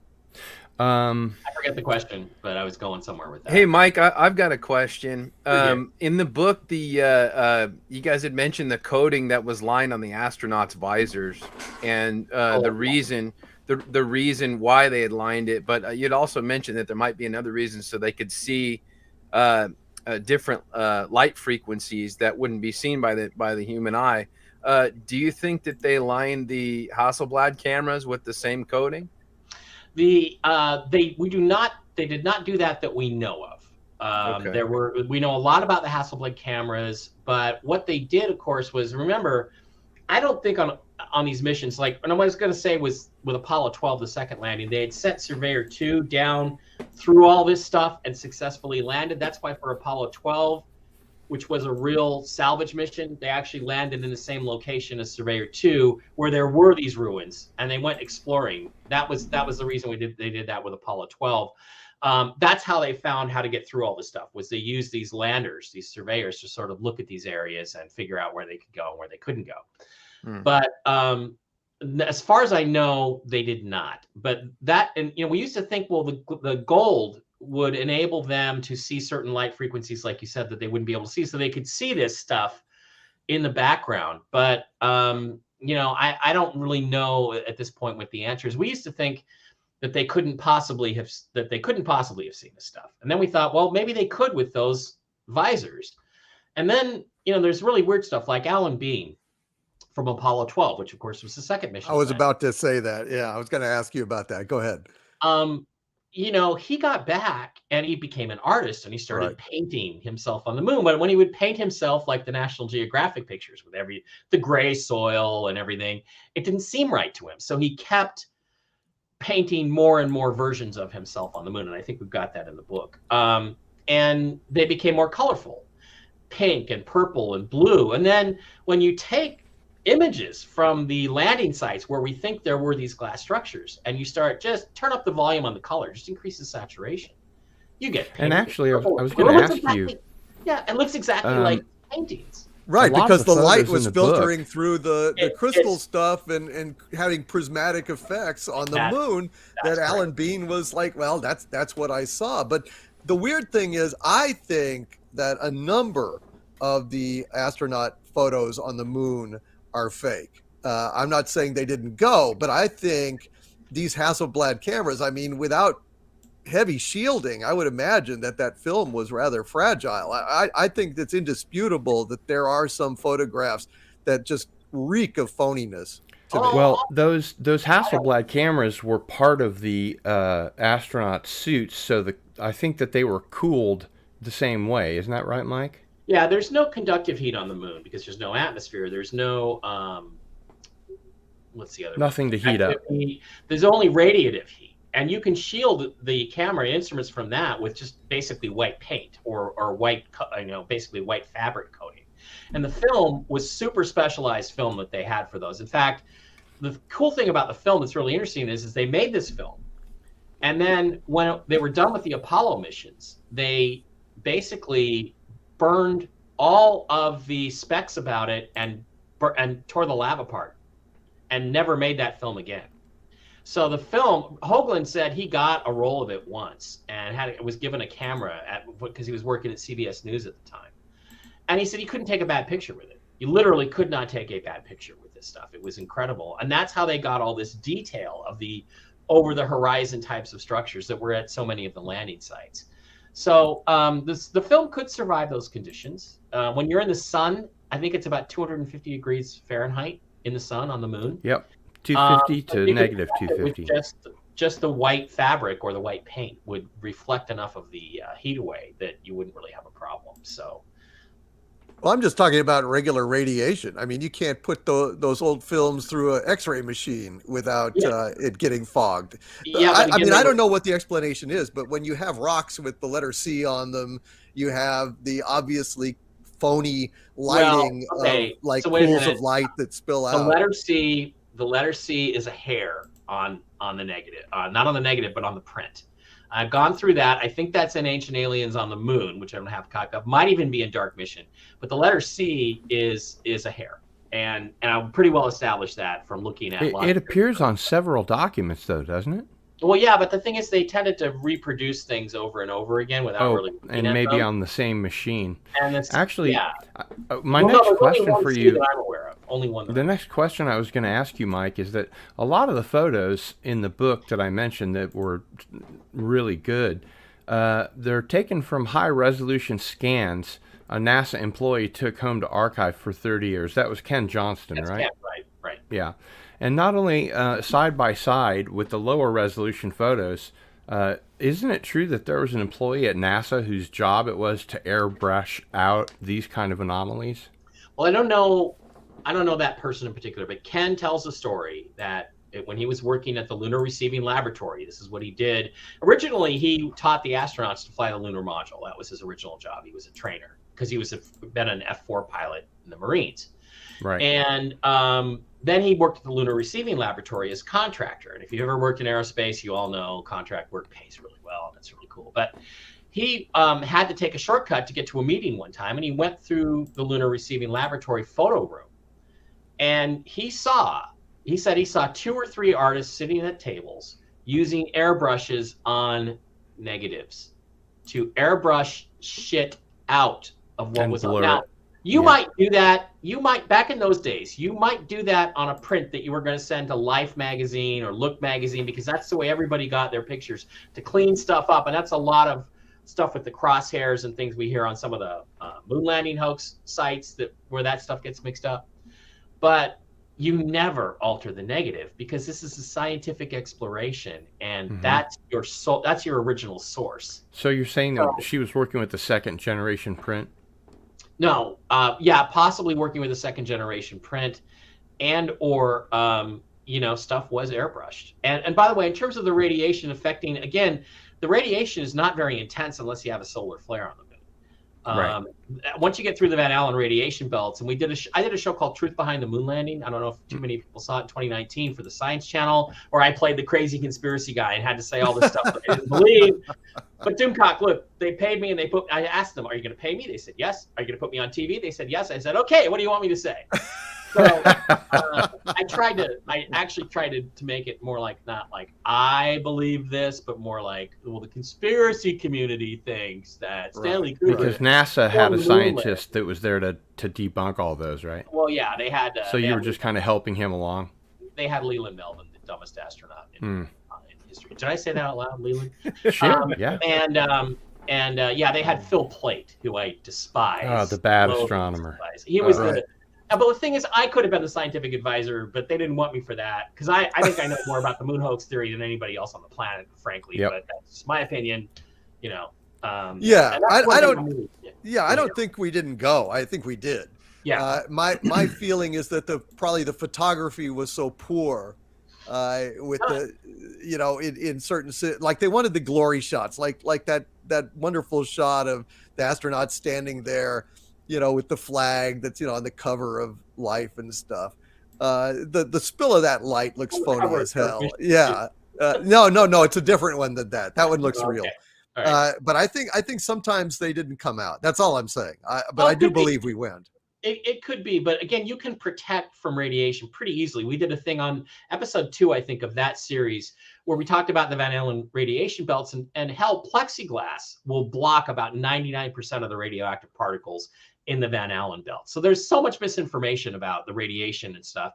I forget the question, but I was going somewhere with that. Hey, Mike, I've got a question. In the book, you guys had mentioned the coating that was lined on the astronauts' visors, and the reason why they had lined it. But you'd also mentioned that there might be another reason, so they could see different light frequencies that wouldn't be seen by the human eye. Do you think that they lined the Hasselblad cameras with the same coating? They did not do that we know of. Okay. We know a lot about the Hasselblad cameras, but what they did, of course, was, remember, I don't think on these missions, and what I was going to say was with Apollo 12, the second landing, they had sent Surveyor 2 down through all this stuff and successfully landed. That's why for Apollo 12, which was a real salvage mission, they actually landed in the same location as Surveyor 2, where there were these ruins, and they went exploring. That was the reason they did that with Apollo 12. That's how they found how to get through all this stuff, was they used these landers, these surveyors, to sort of look at these areas and figure out where they could go and where they couldn't go. But as far as I know, they did not. But we used to think, well, the gold would enable them to see certain light frequencies, like you said, that they wouldn't be able to see, so they could see this stuff in the background. But I don't really know at this point what the answer is. We used to think that they couldn't possibly have seen this stuff, and then we thought, well, maybe they could with those visors. And then there's really weird stuff like Alan Bean from Apollo 12, which of course was the second mission. I was about to say that. Yeah, I was going to ask you about that. Go ahead. He got back and he became an artist and he started painting himself on the moon. But when he would paint himself like the National Geographic pictures with the gray soil and everything, it didn't seem right to him. So he kept painting more and more versions of himself on the moon. And I think we've got that in the book. And they became more colorful, pink and purple and blue. And then when you take images from the landing sites where we think there were these glass structures and you just turn up the volume on the color, just increase the saturation, you get pink. And actually, I was going to ask you. Yeah, it looks exactly like paintings. Right, because the light was filtering through the crystal stuff and having prismatic effects on the moon that Alan Bean was like, well, that's what I saw. But the weird thing is, I think that a number of the astronaut photos on the moon are fake. I'm not saying they didn't go, but I think these Hasselblad cameras, I mean, without heavy shielding, I would imagine that film was rather fragile. I think it's indisputable that there are some photographs that just reek of phoniness. Well, those Hasselblad cameras were part of the astronaut suits, so I think that they were cooled the same way. Isn't that right, Mike? Yeah, there's no conductive heat on the moon because there's no atmosphere. There's no what's the other nothing one? to heat up. There's only radiative heat, and you can shield the camera instruments from that with just basically white paint or white, basically white fabric coating. And the film was super specialized film that they had for those. In fact, the cool thing about the film that's really interesting is they made this film, and then when they were done with the Apollo missions, they basically burned all of the specs about it and tore the lab apart and never made that film again. So the film, Hoagland said he got a roll of it once and was given a camera because he was working at CBS News at the time. And he said he couldn't take a bad picture with it. You literally could not take a bad picture with this stuff. It was incredible. And that's how they got all this detail of the over the horizon types of structures that were at so many of the landing sites. So the film could survive those conditions. When you're in the sun, I think it's about 250 degrees Fahrenheit in the sun on the moon. Yep, 250 to negative 250. Just the white fabric or the white paint would reflect enough of the heat away that you wouldn't really have a problem. So. Well, I'm just talking about regular radiation. I mean, you can't put those old films through an X-ray machine without it getting fogged. Yeah, I mean, I don't know what the explanation is, but when you have rocks with the letter C on them, you have the obviously phony lighting of pools of light that spill out. The letter C is a hair on the negative, not on the negative, but on the print. I've gone through that. I think that's in Ancient Aliens on the Moon, which I don't have a copy of. Might even be in Dark Mission. But the letter C is a hair. And I'm pretty well established that from looking at it appears on several documents, though, doesn't it? Well, yeah, but the thing is they tended to reproduce things over and over again without really looking at maybe them. On the same machine. And it's, actually, yeah. My next question for you, that I'm aware of. Only one. The next question I was going to ask you, Mike, is that a lot of the photos in the book that I mentioned that were really good, they're taken from high-resolution scans a NASA employee took home to archive for 30 years. That was Ken Johnston, That's right? Ken, right. Yeah. And not only side by side with the lower resolution photos, isn't it true that there was an employee at NASA whose job it was to airbrush out these kind of anomalies? Well, I don't know that person in particular, but Ken tells a story that when he was working at the Lunar Receiving Laboratory, this is what he did. Originally, he taught the astronauts to fly the lunar module. That was his original job. He was a trainer because he was been an F-4 pilot in the Marines. Right. And then he worked at the Lunar Receiving Laboratory as contractor. And if you've ever worked in aerospace, you all know contract work pays really well. And that's really cool. But he had to take a shortcut to get to a meeting one time. And he went through the Lunar Receiving Laboratory photo room. And he said he saw 2 or 3 artists sitting at tables using airbrushes on negatives to airbrush shit out of what was on. Now, You might do that. You might, back in those days, you might do that on a print that you were going to send to Life magazine or Look magazine, because that's the way everybody got their pictures, to clean stuff up. And that's a lot of stuff with the crosshairs and things we hear on some of the moon landing hoax sites where that stuff gets mixed up. But you never alter the negative, because this is a scientific exploration, and that's your original source. So you're saying that she was working with the second generation print? No, possibly working with a second generation print, and or stuff was airbrushed. And by the way, in terms of the radiation affecting, again, the radiation is not very intense unless you have a solar flare on the moon. Right. Once you get through the Van Allen radiation belts, and I did a show called Truth Behind the Moon Landing. I don't know if too many people saw it in 2019 for the Science Channel, where I played the crazy conspiracy guy and had to say all this stuff that I didn't believe. But Doomcock, look, they paid me, and I asked them, "Are you going to pay me?" They said yes. "Are you going to put me on TV?" They said yes. I said, "Okay, what do you want me to say?" So I actually tried to make it more like, not like I believe this, but more like, well, the conspiracy community thinks that Stanley Kubrick. Because NASA had a scientist that was there to debunk all those, right? Well, yeah, they had. So you were just kind of helping him along. They had Leland Melvin, the dumbest astronaut in history. Did I say that out loud, Leland? Sure. Yeah. And they had Phil Plait, who I despise. Oh, the bad astronomer. He was but the thing is, I could have been the scientific advisor, but they didn't want me for that, because I think I know more about the moon hoax theory than anybody else on the planet, frankly. Yep. But that's my opinion. I don't think we didn't go. I think we did. Yeah. My feeling is that probably the photography was so poor with the, in certain, like they wanted the glory shots, like that wonderful shot of the astronaut standing there, with the flag that's, on the cover of Life and stuff. The spill of that light looks phony as hell. Yeah. No, it's a different one than that. That one looks real. Right. But I think sometimes they didn't come out. That's all I'm saying. I do believe we went. It could be, but again, you can protect from radiation pretty easily. We did a thing on episode 2, I think, of that series, where we talked about the Van Allen radiation belts, and hell, plexiglass will block about 99% of the radioactive particles in the Van Allen belt. So there's so much misinformation about the radiation and stuff.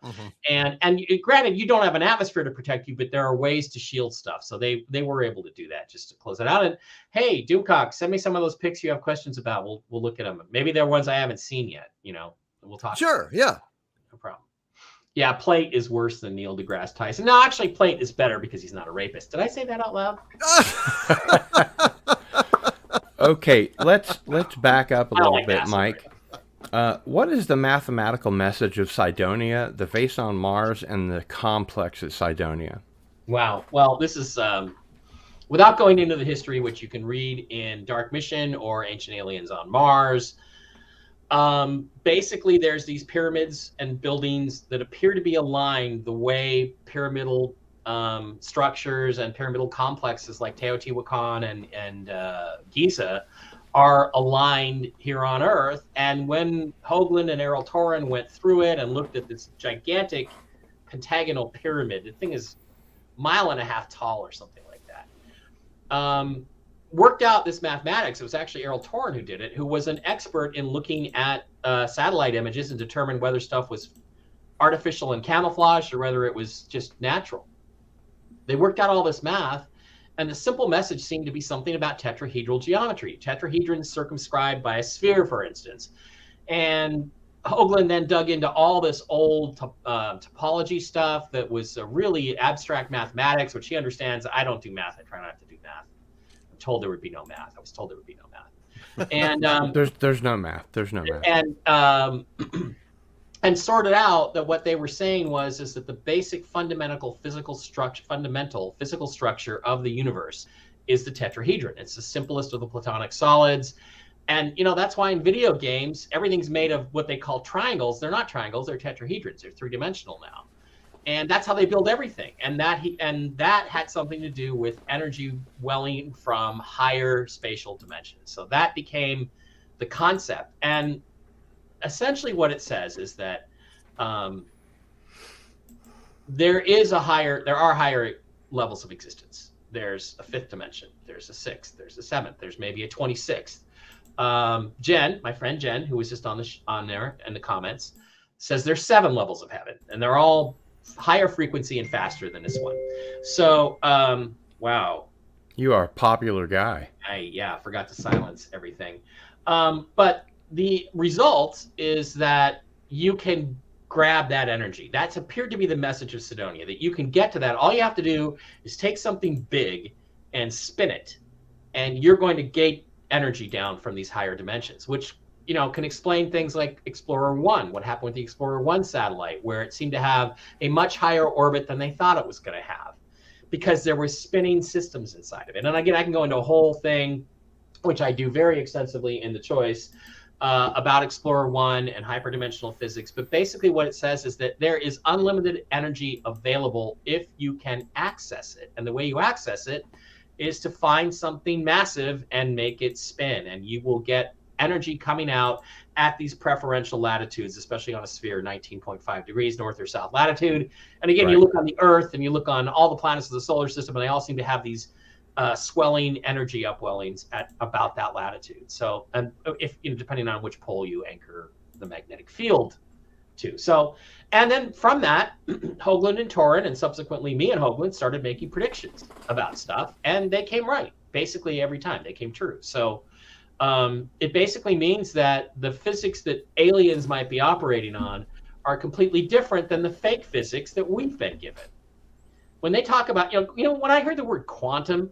And granted, you don't have an atmosphere to protect you, but there are ways to shield stuff. So they were able to do that, just to close it out. And hey, Doomcock, send me some of those pics you have questions about. We'll look at them. Maybe they're ones I haven't seen yet. We'll talk. Sure. Yeah. No problem. Yeah, Plate is worse than Neil deGrasse Tyson. No, actually, Plate is better because he's not a rapist. Did I say that out loud? Okay, let's back up a little bit, Mike. What is the mathematical message of Cydonia, the face on Mars, and the complex at Cydonia? Wow. Well, this is without going into the history, which you can read in Dark Mission or Ancient Aliens on Mars. Basically, there's these pyramids and buildings that appear to be aligned the way pyramidal structures and pyramidal complexes like Teotihuacan and Giza are aligned here on Earth. And when Hoagland and Errol Torren went through it and looked at this gigantic pentagonal pyramid, the thing is 1.5 miles tall or something like that, worked out this mathematics. It was actually Errol Torren who did it, who was an expert in looking at satellite images and determined whether stuff was artificial and camouflaged or whether it was just natural. They worked out all this math, and the simple message seemed to be something about tetrahedral geometry. Tetrahedrons circumscribed by a sphere, for instance. And Hoagland then dug into all this old topology stuff that was really abstract mathematics, which he understands. I don't do math. I try not to do math. I'm told there would be no math. I was told there would be no math. And there's no math. There's no math. And sorted out that what they were saying is that the basic fundamental physical structure of the universe is the tetrahedron. It's the simplest of the platonic solids. And that's why in video games everything's made of what they call triangles. They're not triangles, they're tetrahedrons. They're three-dimensional now. And that's how they build everything. And that had something to do with energy welling from higher spatial dimensions. So that became the concept. And essentially what it says is that there are higher levels of existence. There's a 5th dimension, there's a 6th, there's a 7th, there's maybe a 26th. Jen, my friend Jen, who was just on there in the comments, says there's 7 levels of heaven, and they're all higher frequency and faster than this one. So, wow. You are a popular guy. I forgot to silence everything. But the result is that you can grab that energy. That's appeared to be the message of Sidonia, that you can get to that. All you have to do is take something big and spin it, and you're going to gate energy down from these higher dimensions, which can explain things like Explorer 1, what happened with the Explorer 1 satellite, where it seemed to have a much higher orbit than they thought it was going to have, because there were spinning systems inside of it. And again, I can go into a whole thing, which I do very extensively in The Choice, about Explorer 1 and hyperdimensional physics. But basically what it says is that there is unlimited energy available if you can access it. And the way you access it is to find something massive and make it spin. And you will get energy coming out at these preferential latitudes, especially on a sphere 19.5 degrees north or south latitude. And again, you look on the Earth and you look on all the planets of the solar system, and they all seem to have these swelling energy upwellings at about that latitude. So, and if depending on which pole you anchor the magnetic field to. So, and then from that, Hoagland and Torin, and subsequently me and Hoagland, started making predictions about stuff, and they came right basically every time. They came true. So it basically means that the physics that aliens might be operating on are completely different than the fake physics that we've been given. When they talk about, when I hear the word quantum,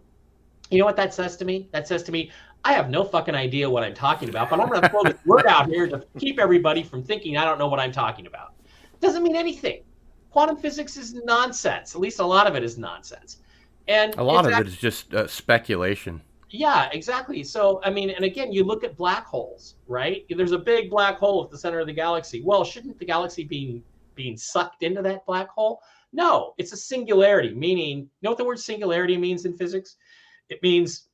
you know what that says to me? That says to me, I have no fucking idea what I'm talking about, but I'm going to throw this word out here to keep everybody from thinking I don't know what I'm talking about. It doesn't mean anything. Quantum physics is nonsense. At least a lot of it is nonsense. And a lot of it is just speculation. Yeah, exactly. So, I mean, and again, you look at black holes, right? There's a big black hole at the center of the galaxy. Well, shouldn't the galaxy being sucked into that black hole? No, it's a singularity, meaning, you know what the word singularity means in physics? It means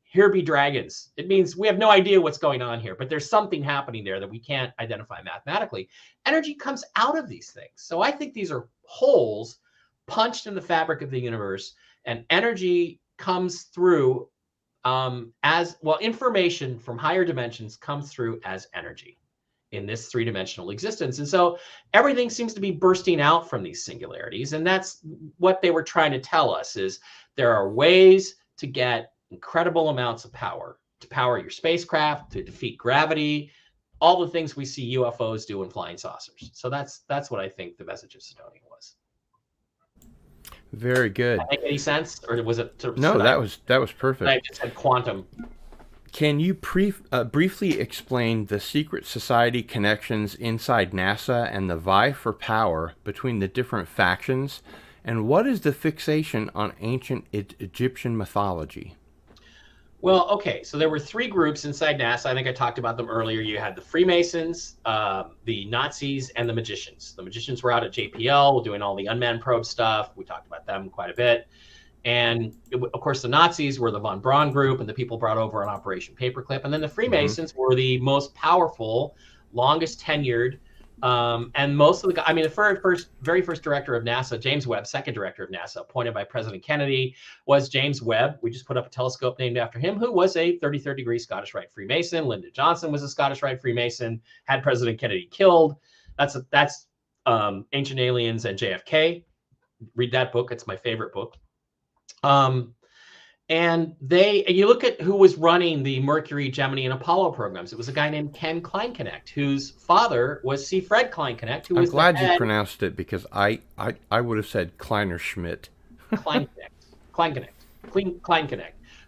here be dragons. It means we have no idea what's going on here, but there's something happening there that we can't identify mathematically. Energy comes out of these things. So I think these are holes punched in the fabric of the universe, and energy comes through as well. Information from higher dimensions comes through as energy in this three-dimensional existence. And so everything seems to be bursting out from these singularities. And that's what they were trying to tell us, is there are ways to get incredible amounts of power, to power your spacecraft, to defeat gravity, all the things we see UFOs do in flying saucers. So that's what I think the message of Sidonia was. Very good. Did that make any sense, or was it? No, that was perfect. I just said quantum. Can you briefly explain the secret society connections inside NASA and the vie for power between the different factions? And what is the fixation on ancient Egyptian mythology? Well, okay, so there were 3 groups inside NASA. I think I talked about them earlier. You had the Freemasons, the Nazis, and the Magicians. The Magicians were out at JPL doing all the unmanned probe stuff. We talked about them quite a bit. And of course, the Nazis were the von Braun group and the people brought over on Operation Paperclip. And then the Freemasons were the most powerful, longest tenured, and most of the, I mean, the very first director of NASA, James Webb, second director of NASA, appointed by President Kennedy, was James Webb. We just put up a telescope named after him, who was a 33rd degree Scottish Rite Freemason. Lyndon Johnson was a Scottish Rite Freemason, had President Kennedy killed. That's Ancient Aliens and JFK. Read that book. It's my favorite book. And you look at who was running the Mercury, Gemini, and Apollo programs. It was a guy named Ken Kleinknecht, whose father was C. Fred Kleinknecht, who was I'm glad you pronounced it, because I would have said Kleinerschmidt. Kleinknecht,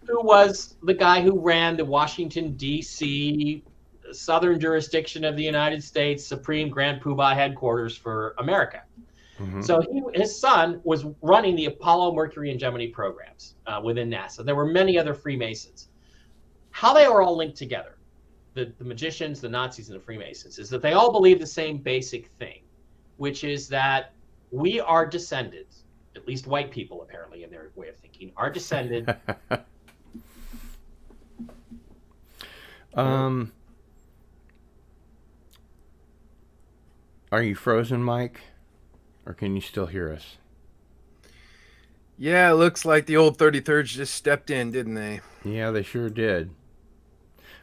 who was the guy who ran the Washington, D.C. southern jurisdiction of the United States Supreme Grand Poobah headquarters for America. Mm-hmm. So his son was running the Apollo, Mercury, and Gemini programs within NASA. There were many other Freemasons. How they were all linked together, the magicians, the Nazis, and the Freemasons, is that they all believe the same basic thing, which is that we are descended, at least white people apparently in their way of thinking, are descended. Are you frozen, Mike? Or can you still hear us? Yeah, it looks like the old 33rds just stepped in, didn't they? Yeah, they sure did.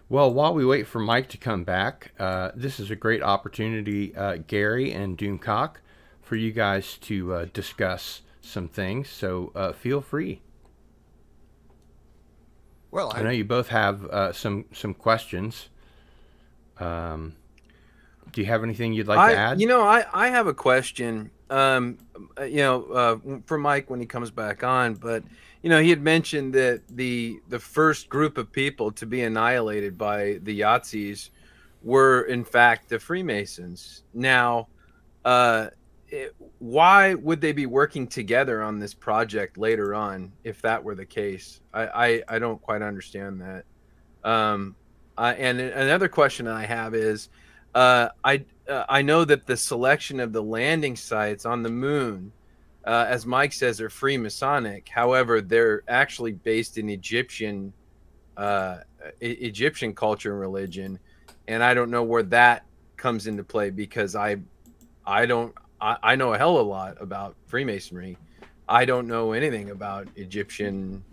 Well, while we wait for Mike to come back, this is a great opportunity, Gary and Doomcock, for you guys to discuss some things. So feel free. Well, I know you both have some questions. Do you have anything you'd like to add? I have a question. For Mike when he comes back on, but he had mentioned that the first group of people to be annihilated by the Yahtzees were in fact the Freemasons. Now, why would they be working together on this project later on if that were the case? I don't quite understand that. And another question I have is, I know that the selection of the landing sites on the moon, as Mike says, are Freemasonic. However, they're actually based in Egyptian culture and religion, and I don't know where that comes into play because I know a hell of a lot about Freemasonry. I don't know anything about Egyptian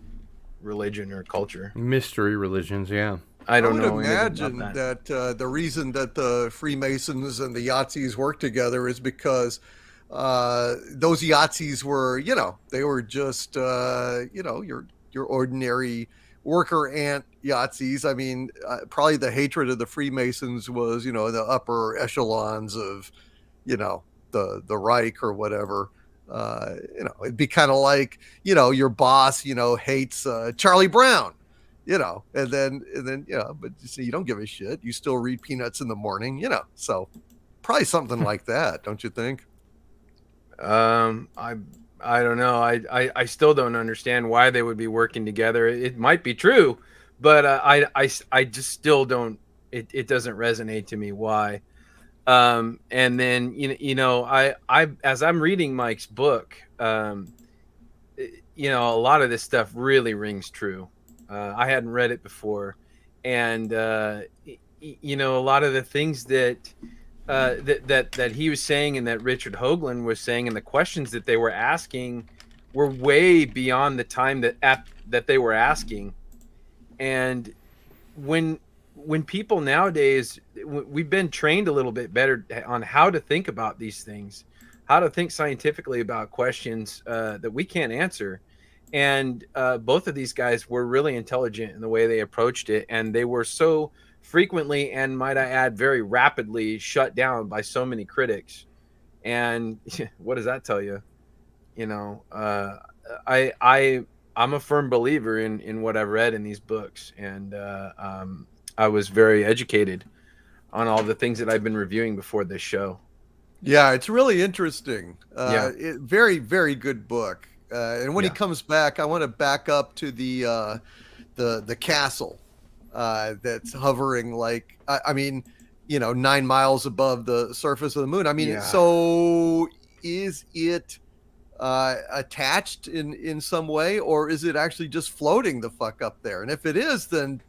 religion or culture. Mystery religions, yeah. I would imagine that the reason that the Freemasons and the Yahtzees work together is because those Yahtzees were, they were just, your ordinary worker ant Yahtzees. I mean, probably the hatred of the Freemasons was, the upper echelons of, the Reich or whatever. It'd be kind of like, your boss, hates Charlie Brown. And then, but you don't give a shit. You still read Peanuts in the morning, so probably something like that. Don't you think? I don't know. I still don't understand why they would be working together. It might be true, but I just still don't, it doesn't resonate to me why. And then, I as I'm reading Mike's book, a lot of this stuff really rings true. I hadn't read it before, and a lot of the things that he was saying and that Richard Hoagland was saying and the questions that they were asking were way beyond the time that they were asking. And when people nowadays, we've been trained a little bit better on how to think about these things, how to think scientifically about questions that we can't answer. And both of these guys were really intelligent in the way they approached it. And they were so frequently, and might I add, very rapidly shut down by so many critics. And what does that tell you? I'm a firm believer in what I've read in these books. And I was very educated on all the things that I've been reviewing before this show. Yeah, it's really interesting. Yeah. Very, very good book. And when he comes back, I want to back up to the castle that's hovering 9 miles above the surface of the moon. I mean, so is it attached in some way, or is it actually just floating the fuck up there? And if it is, then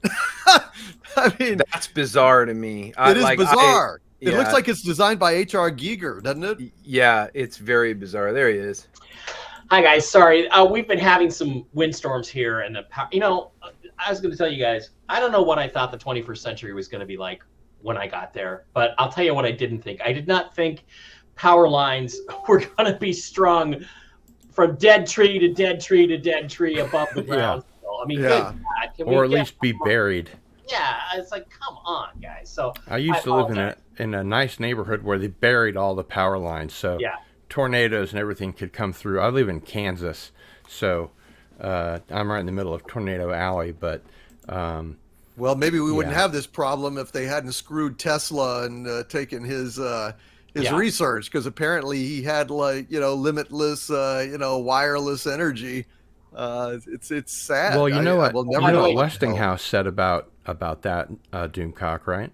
I mean, that's bizarre to me. It is bizarre. It looks like it's designed by H.R. Giger, doesn't it? Yeah, it's very bizarre. There he is. Hi guys, sorry. We've been having some windstorms here, and I was going to tell you guys, I don't know what I thought the 21st century was going to be like when I got there, but I'll tell you what I didn't think. I did not think power lines were going to be strung from dead tree to dead tree to dead tree above the ground. Yeah. So, I mean, good God, or at least be buried. Yeah, it's like, come on, guys. So I used to live in a nice neighborhood where they buried all the power lines, so tornadoes and everything could come through. I live in Kansas, so I'm right in the middle of Tornado Alley, but well, maybe we wouldn't have this problem if they hadn't screwed Tesla and taken his research, because apparently he had limitless wireless energy. It's sad. Well, you know what Westinghouse said about that, Doomcock, right?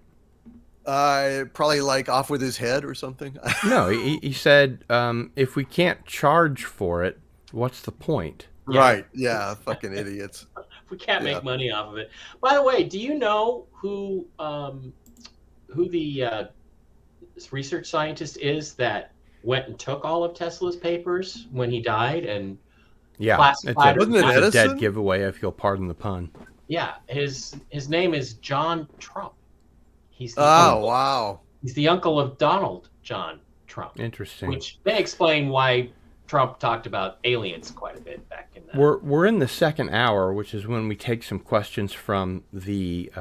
Probably off with his head or something. No, he said, if we can't charge for it, what's the point? Right. Yeah. Fucking idiots. We can't make money off of it. By the way, do you know who the research scientist is that went and took all of Tesla's papers when he died and classified? Wasn't it Edison? A dead giveaway, if you'll pardon the pun. Yeah, his name is John Trump. He's the wow. He's the uncle of Donald John Trump. Interesting. Which may explain why Trump talked about aliens quite a bit back in the... We're in the second hour, which is when we take some questions from the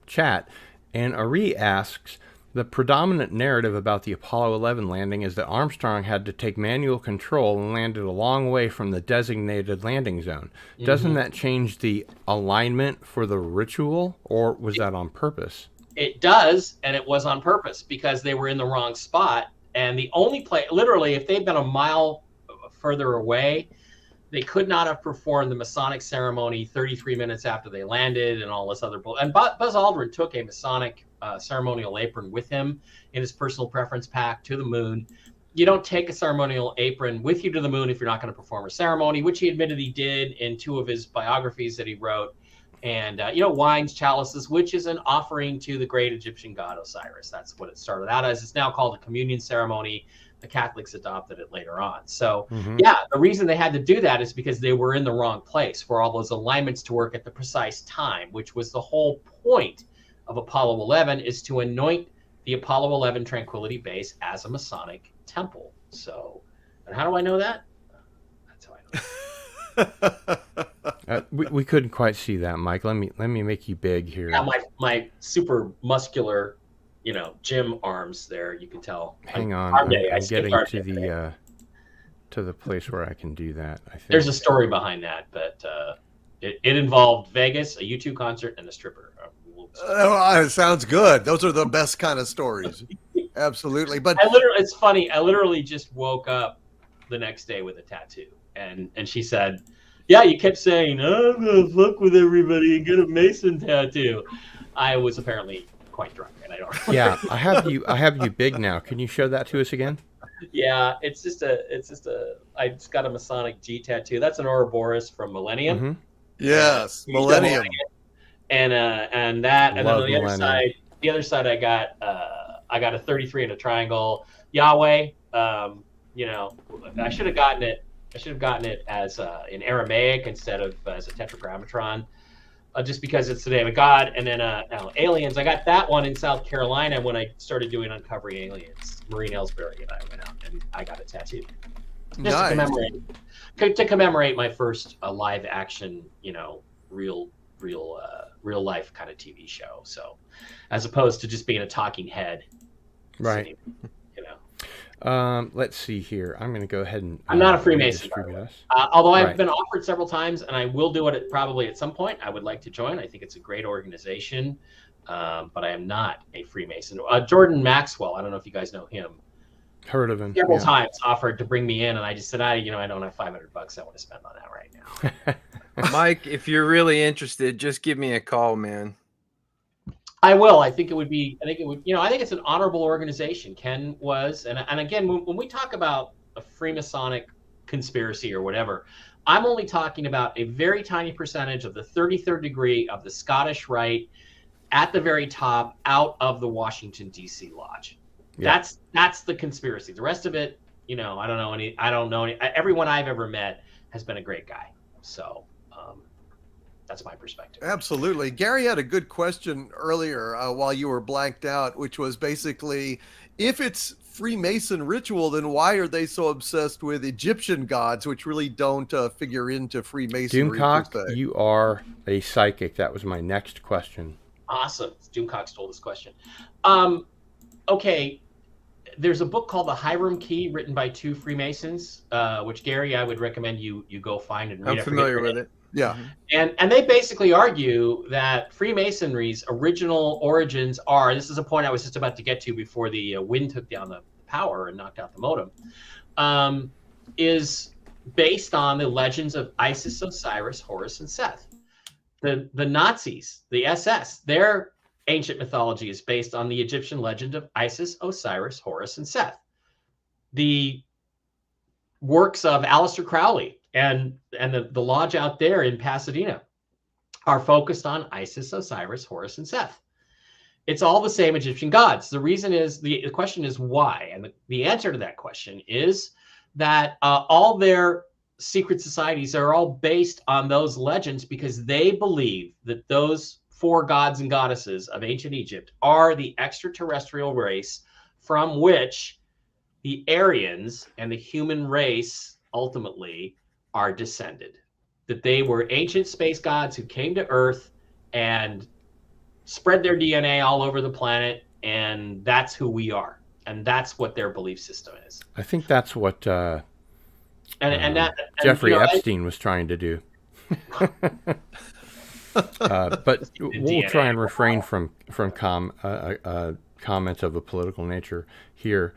chat. And Ari asks, the predominant narrative about the Apollo 11 landing is that Armstrong had to take manual control and landed a long way from the designated landing zone. Doesn't that change the alignment for the ritual, or was that on purpose? It does, and it was on purpose because they were in the wrong spot. And the only place, literally, if they'd been a mile further away, they could not have performed the Masonic ceremony 33 minutes after they landed and all this other bull. And Buzz Aldrin took a Masonic ceremonial apron with him in his personal preference pack to the moon. You don't take a ceremonial apron with you to the moon if you're not going to perform a ceremony, which he admitted he did in 2 of his biographies that he wrote. And, wines, chalices, which is an offering to the great Egyptian god Osiris. That's what it started out as. It's now called a communion ceremony. The Catholics adopted it later on. So, the reason they had to do that is because they were in the wrong place for all those alignments to work at the precise time, which was the whole point of Apollo 11, is to anoint the Apollo 11 Tranquility Base as a Masonic temple. So, and how do I know that? That's how I know that. We couldn't quite see that, Mike. Let me make you big here. Yeah, my super muscular, gym arms there. You can tell. Hang on, I'm getting to the place where I can do that. I think there's a story behind that, but it involved Vegas, a U2 concert, and a stripper. It sounds good. Those are the best kind of stories. Absolutely. But it's funny. I literally just woke up the next day with a tattoo, and she said, "Yeah, you kept saying, oh, I'm gonna fuck with everybody and get a Mason tattoo." I was apparently quite drunk, and I don't. Yeah, I have you big now. Can you show that to us again? Yeah, it's just a. I just got a Masonic G tattoo. That's an Ouroboros from Millennium. Yes, Millennium. And that, and Love then on the other side, I got a 33 in a triangle. Yahweh. I should have gotten it. As in Aramaic instead of as a tetragrammaton, just because it's the name of God. And then aliens. I got that one in South Carolina when I started doing Uncovering Aliens. Maureen Ellsbury and I went out and I got a tattoo just to commemorate my first live action, real life kind of TV show. So, as opposed to just being a talking head, right? Let's see here. I'm going to go ahead and. I'm not a Freemason, although I've been offered several times, and I will do it probably at some point. I would like to join. I think it's a great organization, but I am not a Freemason. Jordan Maxwell. I don't know if you guys know him. Heard of him. Several times offered to bring me in, and I just said, I don't have $500 I want to spend on that right now. Mike, if you're really interested, just give me a call, man. I will. I think it would. I think it's an honorable organization. Ken was, and again, when we talk about a Freemasonic conspiracy or whatever, I'm only talking about a very tiny percentage of the 33rd degree of the Scottish Rite at the very top, out of the Washington D.C. Lodge. Yeah. That's the conspiracy. The rest of it, I don't know any. Everyone I've ever met has been a great guy. So. That's my perspective. Absolutely. Gary had a good question earlier while you were blanked out, which was basically, if it's Freemason ritual, then why are they so obsessed with Egyptian gods, which really don't figure into Freemasonry? Doomcock, you are a psychic. That was my next question. Awesome. Doomcock stole this question. Okay. There's a book called The Hiram Key, written by 2 Freemasons, which, Gary, I would recommend you go find and read. I'm familiar with it. Yeah. And they basically argue that Freemasonry's original origins are, this is a point I was just about to get to before the wind took down the power and knocked out the modem, is based on the legends of Isis, Osiris, Horus, and Seth. The Nazis, the SS, their ancient mythology is based on the Egyptian legend of Isis, Osiris, Horus, and Seth. The works of Aleister Crowley and the lodge out there in Pasadena are focused on Isis, Osiris, Horus, and Seth. It's all the same Egyptian gods. The reason is, the question is why? And the answer to that question is that all their secret societies are all based on those legends because they believe that those 4 gods and goddesses of ancient Egypt are the extraterrestrial race from which the Aryans and the human race ultimately are descended. That they were ancient space gods who came to Earth and spread their DNA all over the planet, and that's who we are. And that's what their belief system is. I think that's what Jeffrey you know, Epstein was trying to do. But we'll try and refrain from comments of a political nature here.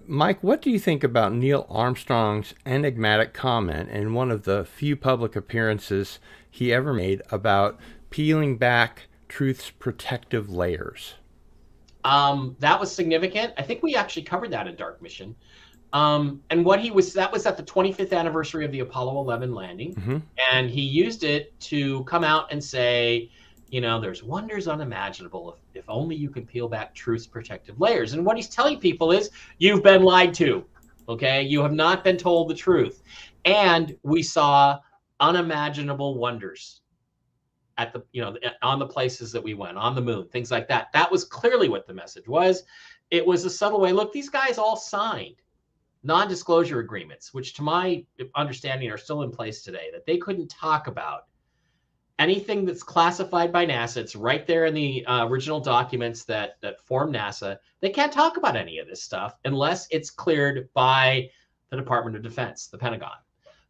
Mike, what do you think about Neil Armstrong's enigmatic comment in one of the few public appearances he ever made about peeling back truth's protective layers? That was significant. I think we actually covered that in Dark Mission. And that was at the 25th anniversary of the Apollo 11 landing. Mm-hmm. And he used it to come out and say, you know, there's wonders unimaginable if only you can peel back truth's protective layers. And what he's telling people is, you've been lied to, okay? You have not been told the truth. And we saw unimaginable wonders at the, you know, on the places that we went, on the moon, things like that. That was clearly what the message was. It was a subtle way. Look, these guys all signed non-disclosure agreements, which to my understanding are still in place today, that they couldn't talk about anything that's classified by NASA. It's right there in the original documents that form NASA. They can't talk about any of this stuff unless it's cleared by the Department of Defense, the Pentagon.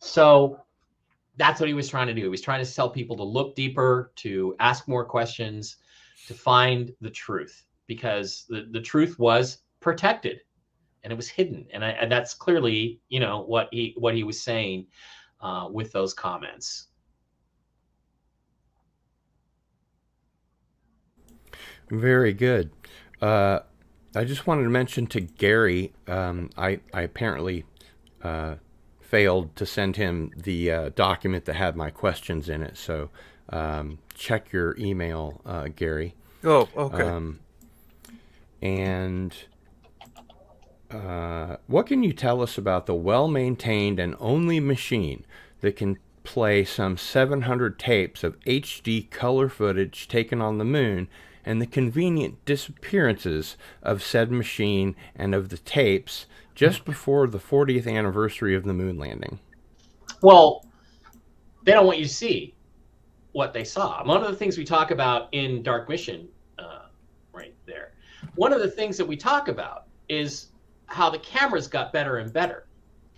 So that's what he was trying to do. He was trying to tell people to look deeper, to ask more questions, to find the truth, because the truth was protected and it was hidden. And that's clearly, you know, what he was saying with those comments. Very good. I just wanted to mention to Gary, I apparently failed to send him the document that had my questions in it. So check your email, Gary. Oh, okay. And what can you tell us about the well-maintained and only machine that can play some 700 tapes of HD color footage taken on the moon, and the convenient disappearances of said machine and of the tapes just before the 40th anniversary of the moon landing? Well, they don't want you to see what they saw. One of the things we talk about in Dark Mission, right there, one of the things that we talk about is how the cameras got better and better.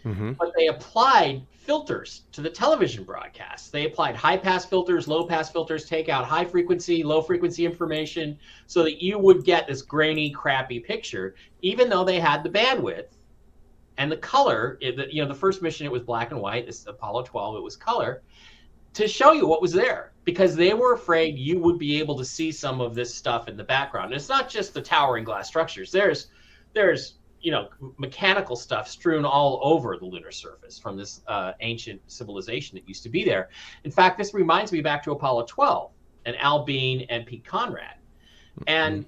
Mm-hmm. But they applied filters to the television broadcasts. They applied high-pass filters, low-pass filters, take out high-frequency, low-frequency information so that you would get this grainy, crappy picture, even though they had the bandwidth and the color. You know, the first mission, it was black and white. This is Apollo 12, it was color, to show you what was there, because they were afraid you would be able to see some of this stuff in the background. And it's not just the towering glass structures. There's you know, mechanical stuff strewn all over the lunar surface from this ancient civilization that used to be there. In fact, this reminds me back to Apollo 12 and Al Bean and Pete Conrad. And,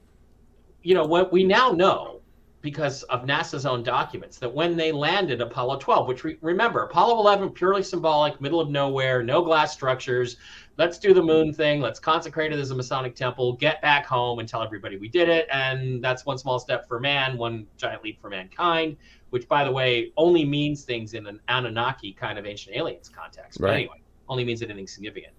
you know, what we now know, because of NASA's own documents, that when they landed Apollo 12, which remember, Apollo 11, purely symbolic, middle of nowhere, no glass structures. Let's do the moon thing. Let's consecrate it as a Masonic temple, get back home and tell everybody we did it. And that's one small step for man, one giant leap for mankind, which, by the way, only means things in an Anunnaki kind of ancient aliens context. But anyway, only means anything significant.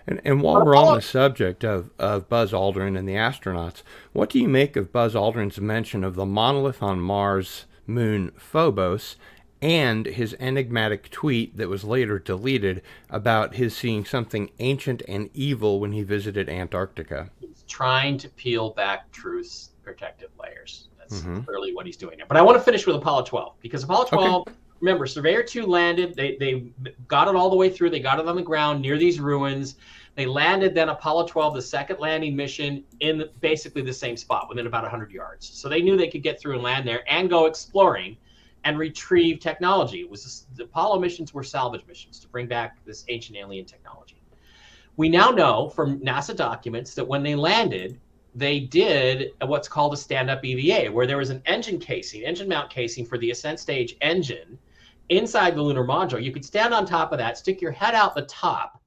And while we're on the subject of Buzz Aldrin and the astronauts, what do you make of Buzz Aldrin's mention of the monolith on Mars' moon Phobos and his enigmatic tweet that was later deleted about his seeing something ancient and evil when he visited Antarctica? He's trying to peel back truth's protective layers. That's clearly what he's doing there. But I want to finish with Apollo 12, because Apollo 12, remember, Surveyor 2 landed. They got it all the way through. They got it on the ground near these ruins. They landed, then Apollo 12, the second landing mission, in basically the same spot, within about 100 yards. So they knew they could get through and land there and go exploring and retrieve technology. It was the Apollo missions were salvage missions to bring back this ancient alien technology. We now know from NASA documents that when they landed, they did what's called a stand-up EVA, where there was an engine mount casing for the ascent stage engine, inside the lunar module. You could stand on top of that, stick your head out the top,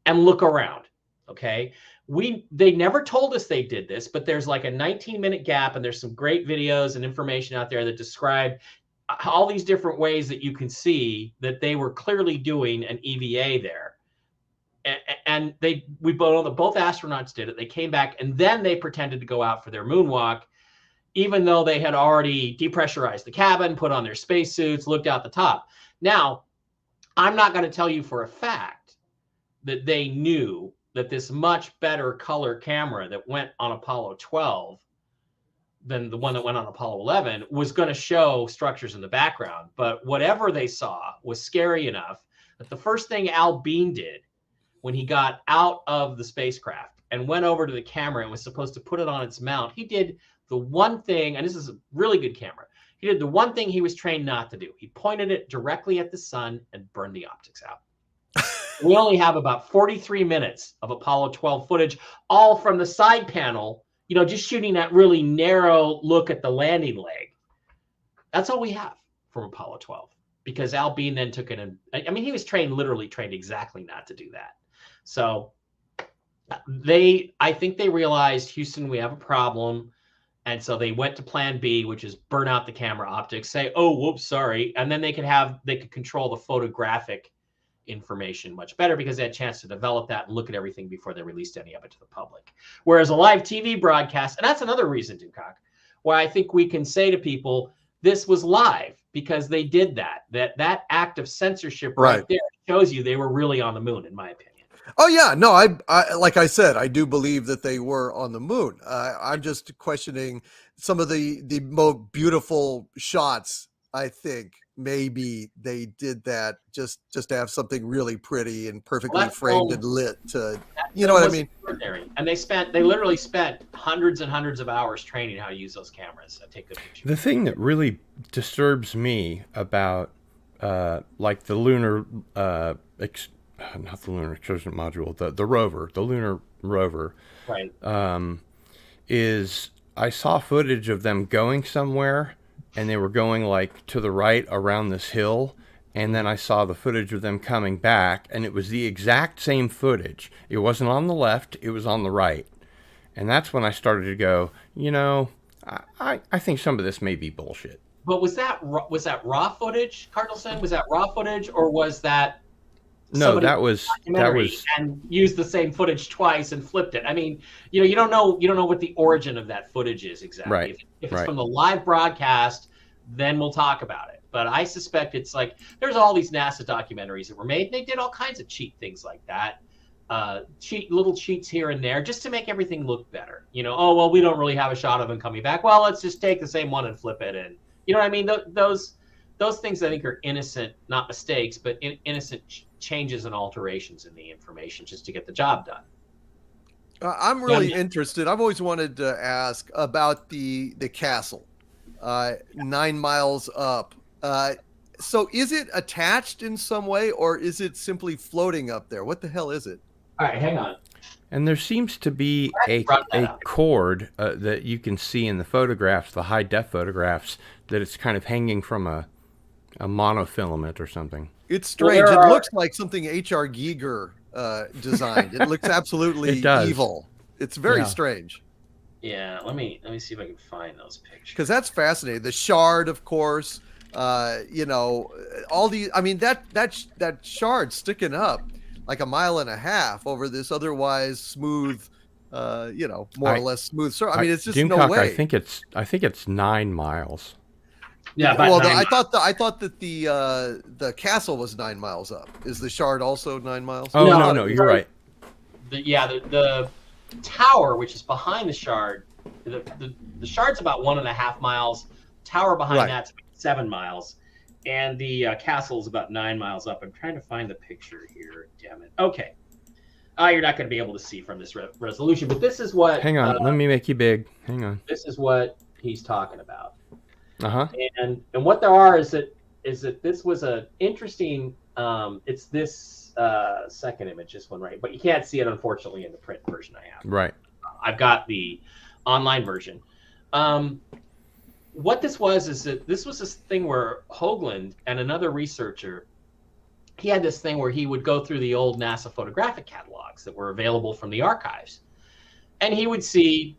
and look around. Okay. They never told us they did this, but there's like a 19-minute gap, and there's some great videos and information out there that describe all these different ways that you can see that they were clearly doing an EVA there. And both astronauts did it. They came back, and then they pretended to go out for their moonwalk, even though they had already depressurized the cabin, put on their spacesuits, looked out the top. Now, I'm not going to tell you for a fact that they knew that this much better color camera that went on Apollo 12 than the one that went on Apollo 11 was going to show structures in the background. But whatever they saw was scary enough that the first thing Al Bean did when he got out of the spacecraft and went over to the camera and was supposed to put it on its mount, he did the one thing, and this is a really good camera, he did the one thing he was trained not to do. He pointed it directly at the sun and burned the optics out. We only have about 43 minutes of Apollo 12 footage, all from the side panel, just shooting that really narrow look at the landing leg. That's all we have from Apollo 12, because Al Bean then took it, and he was literally trained exactly not to do that. So I think they realized, Houston, we have a problem. And so they went to plan B, which is burn out the camera optics, say, oh, whoops, sorry. And then they could control the photographic information much better, because they had a chance to develop that and look at everything before they released any of it to the public. Whereas a live TV broadcast, and that's another reason, Doomcock, why I think we can say to people, this was live, because they did that. That act of censorship right there shows you they were really on the moon, in my opinion. Oh yeah, no, I like I said, I do believe that they were on the moon. I'm just questioning some of the most beautiful shots. I think maybe they did that just to have something really pretty and perfectly framed and lit. You know what I mean? And they literally spent hundreds and hundreds of hours training how to use those cameras and take good pictures. The thing that really disturbs me about like the lunar not the lunar excursion module, the rover, the lunar rover, right? Is I saw footage of them going somewhere, and they were going like to the right around this hill, and then I saw the footage of them coming back, and it was the exact same footage. It wasn't on the left, it was on the right. And that's when I started to go, I think some of this may be bullshit. But was that raw footage, Cardinal? Was that raw footage, or was that No, that was and used the same footage twice and flipped it. I mean, you don't know what the origin of that footage is exactly. Right. If it's from the live broadcast, then we'll talk about it. But I suspect it's like there's all these NASA documentaries that were made. They did all kinds of cheat things like that, little cheats here and there, just to make everything look better. Oh well, we don't really have a shot of them coming back. Well, let's just take the same one and flip it, and you know what I mean. Those things I think are innocent, not mistakes, but innocent changes and alterations in the information just to get the job done. I'm really interested. I've always wanted to ask about the castle, 9 miles up. So is it attached in some way, or is it simply floating up there? What the hell is it? All right, hang on. And there seems to be a cord that you can see in the photographs, the high-def photographs, that it's kind of hanging from a monofilament or something. It's strange. It looks like something H.R. Giger designed. It looks absolutely evil. It's very strange. Yeah, let me see if I can find those pictures. Because that's fascinating. The shard, of course. All the. I mean, that shard sticking up like 1.5 miles over this otherwise smooth, more or less smooth surface. I mean, it's just no way. I think it's 9 miles. Yeah, well, I thought that the castle was 9 miles up. Is the shard also 9 miles? Oh no, you're right. The tower, which is behind the shard, the shard's about 1.5 miles. Tower behind that's 7 miles, and the castle is about 9 miles up. I'm trying to find the picture here. Damn it. Okay. You're not going to be able to see from this resolution, but this is what. Hang on, let me make you big. Hang on. This is what he's talking about. Uh-huh. And what there are is that this was an interesting. It's this second image, this one, right? But you can't see it, unfortunately, in the print version I have. Right. I've got the online version. what this was is that this was this thing where Hoagland and another researcher, he had this thing where he would go through the old NASA photographic catalogs that were available from the archives, and he would see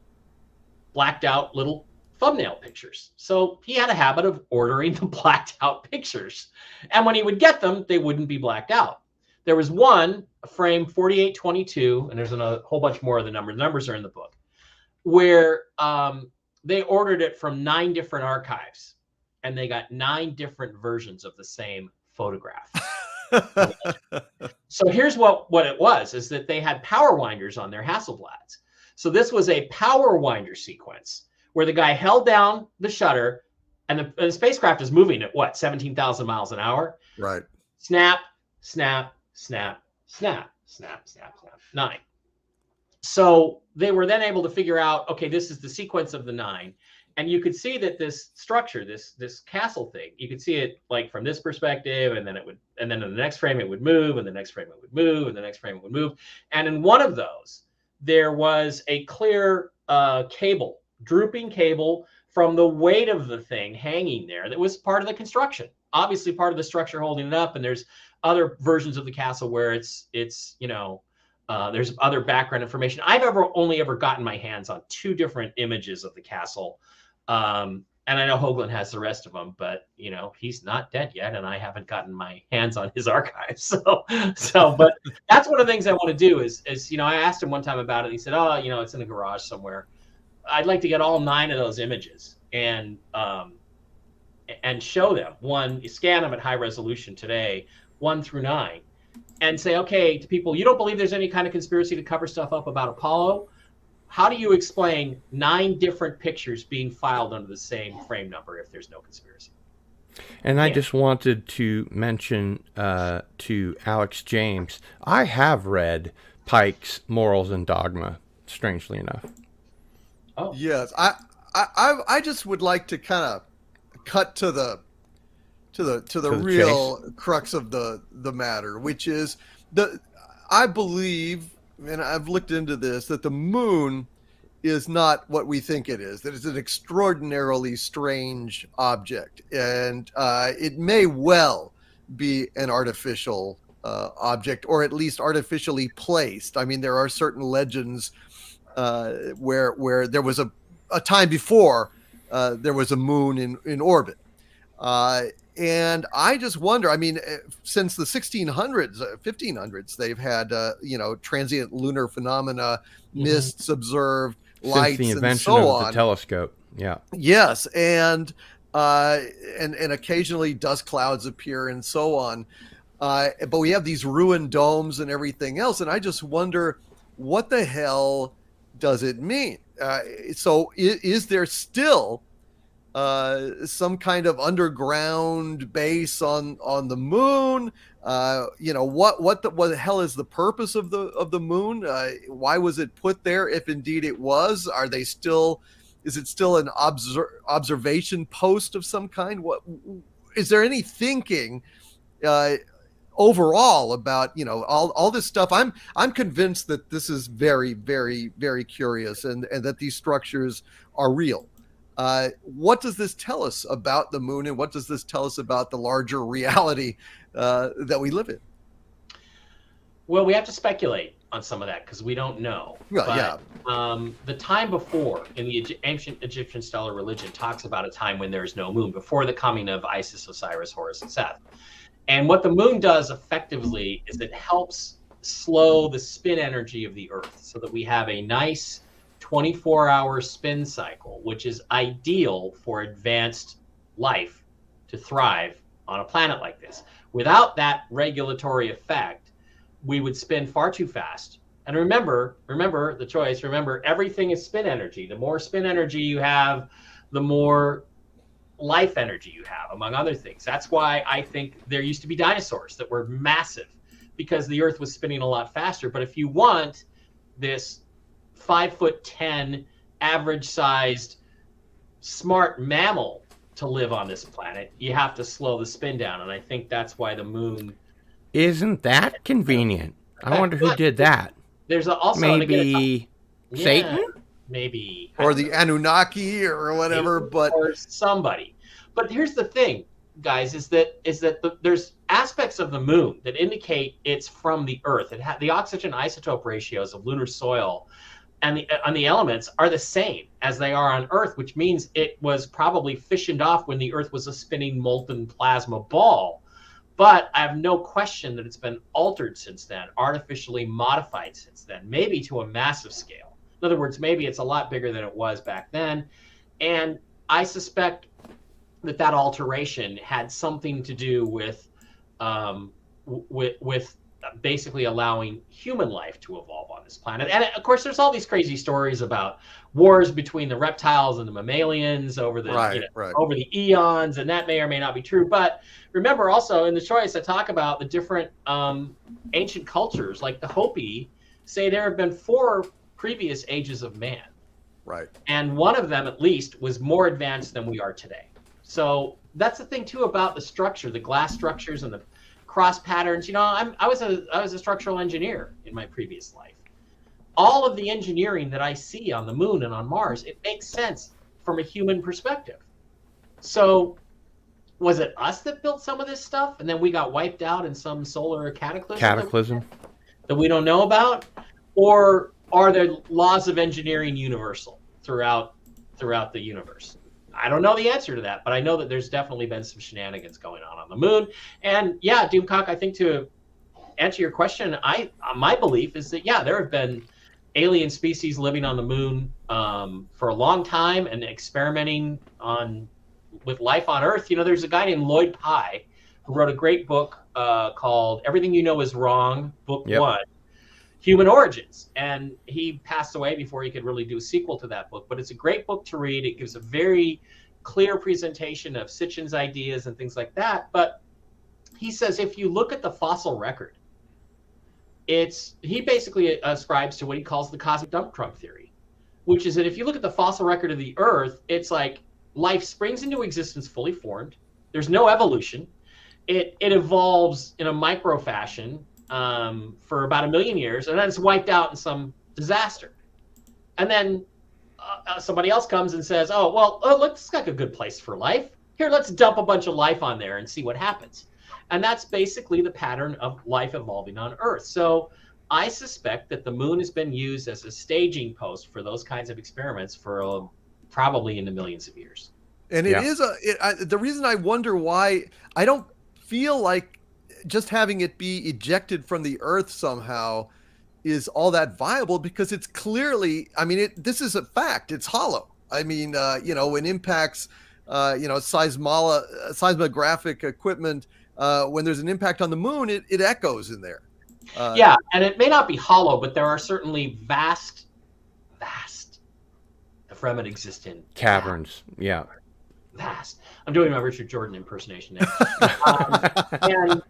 blacked out little thumbnail pictures. So he had a habit of ordering the blacked out pictures, and when he would get them, they wouldn't be blacked out. There was one, frame 4822, and there's a whole bunch more of the numbers. The numbers are in the book, where they ordered it from 9 different archives, and they got 9 different versions of the same photograph. So here's what it was, is that they had power winders on their Hasselblads. So this was a power winder sequence where the guy held down the shutter, and the spacecraft is moving at what, 17,000 miles an hour? Right. Snap, snap, snap, snap, snap, snap, snap, 9. So they were then able to figure out, okay, this is the sequence of the 9. And you could see that this structure, this castle thing, you could see it like from this perspective, and then in the next frame it would move, and the next frame it would move, and the next frame it would move. And in one of those, there was a clear cable, drooping cable from the weight of the thing hanging there that was part of the construction. Obviously part of the structure holding it up, and there's other versions of the castle where it's there's other background information. I've only ever gotten my hands on 2 different images of the castle. And I know Hoagland has the rest of them, but he's not dead yet, and I haven't gotten my hands on his archives. So, but that's one of the things I want to do is I asked him one time about it. And he said, "Oh, it's in a garage somewhere." I'd like to get all 9 of those images and show them. One, you scan them at high resolution today, 1 through 9, and say, okay, to people, you don't believe there's any kind of conspiracy to cover stuff up about Apollo? How do you explain 9 different pictures being filed under the same frame number if there's no conspiracy? And I just wanted to mention to Alex James, I have read Pike's Morals and Dogma, strangely enough. Oh. Yes, I just would like to kind of cut to the real crux of the matter, which is I believe, and I've looked into this, that the moon is not what we think it is, that it's an extraordinarily strange object, and it may well be an artificial object, or at least artificially placed. I mean, there are certain legends where there was a time before there was a moon in orbit. And I just wonder, I mean, since the 1600s, 1500s, they've had, transient lunar phenomena, mists observed, lights, since the and so invention on. of the telescope. Yeah. Yes. And occasionally dust clouds appear and so on. But we have these ruined domes and everything else. And I just wonder, what the hell does it mean? So is there still some kind of underground base on the moon? What the hell is the purpose of the moon? Why was it put there, if indeed it was? Is it still an observation post of some kind? What is there any thinking overall about all this stuff? I'm convinced that this is very, very, very curious, and that these structures are real. What does this tell us about the moon, and what does this tell us about the larger reality that we live in? Well, we have to speculate on some of that because we don't know. Well, but, yeah. The time before in the ancient Egyptian stellar religion talks about a time when there is no moon, before the coming of Isis, Osiris, Horus, and Seth. And what the moon does effectively is it helps slow the spin energy of the Earth so that we have a nice 24-hour spin cycle, which is ideal for advanced life to thrive on a planet like this. Without that regulatory effect, we would spin far too fast. And remember the choice. Remember, everything is spin energy. The more spin energy you have, the more life energy you have, among other things. That's why I think there used to be dinosaurs that were massive, because the Earth was spinning a lot faster. But if you want this 5'10", average-sized, smart mammal to live on this planet, you have to slow the spin down. And I think that's why the moon... Isn't that convenient? I wonder who did that. There's also... Maybe Satan? maybe or the Anunnaki or whatever, but or somebody. But here's the thing, guys, is that there's aspects of the moon that indicate it's from the Earth. The oxygen isotope ratios of lunar soil and the elements are the same as they are on Earth, which means it was probably fissioned off when the Earth was a spinning molten plasma ball. But I have no question that it's been altered since then, artificially modified since then, maybe to a massive scale. In other words, maybe it's a lot bigger than it was back then. And I suspect that alteration had something to do with basically allowing human life to evolve on this planet. And of course, there's all these crazy stories about wars between the reptiles and the mammalians over the over the eons, and that may or may not be true. But remember, also in the choice, I talk about the different ancient cultures, like the Hopi, say there have been 4 previous ages of man. Right. And one of them, at least, was more advanced than we are today. So that's the thing too about the structure, the glass structures and the cross patterns. You know, I was a structural engineer in my previous life. All of the engineering that I see on the moon and on Mars, it makes sense from a human perspective. So was it us that built some of this stuff and then we got wiped out in some solar cataclysm that we don't know about? Or are there laws of engineering universal throughout the universe? I don't know the answer to that, but I know that there's definitely been some shenanigans going on the moon. And yeah, Doomcock, I think to answer your question, my belief is that, yeah, there have been alien species living on the moon for a long time and experimenting with life on Earth. You know, there's a guy named Lloyd Pye who wrote a great book called Everything You Know Is Wrong, Book 1. Human Origins, and he passed away before he could really do a sequel to that book. But it's a great book to read. It gives a very clear presentation of Sitchin's ideas and things like that. But he says if you look at the fossil record, he basically ascribes to what he calls the cosmic dump truck theory, which is that if you look at the fossil record of the Earth, it's like life springs into existence fully formed. There's no evolution. It evolves in a micro fashion for about 1 million years, and then it's wiped out in some disaster. And then somebody else comes and says, looks like a good place for life. Here, let's dump a bunch of life on there and see what happens. And that's basically the pattern of life evolving on Earth. So I suspect that the moon has been used as a staging post for those kinds of experiments for probably in the millions of years. And it is the reason I wonder why I don't feel like just having it be ejected from the Earth somehow is all that viable, because it's clearly, I mean, this is a fact. It's hollow. I mean, when impacts, seismographic equipment, when there's an impact on the moon, it echoes in there. And it may not be hollow, but there are certainly vast ephemerate existent caverns. Yeah. Vast. I'm doing my Richard Jordan impersonation there. And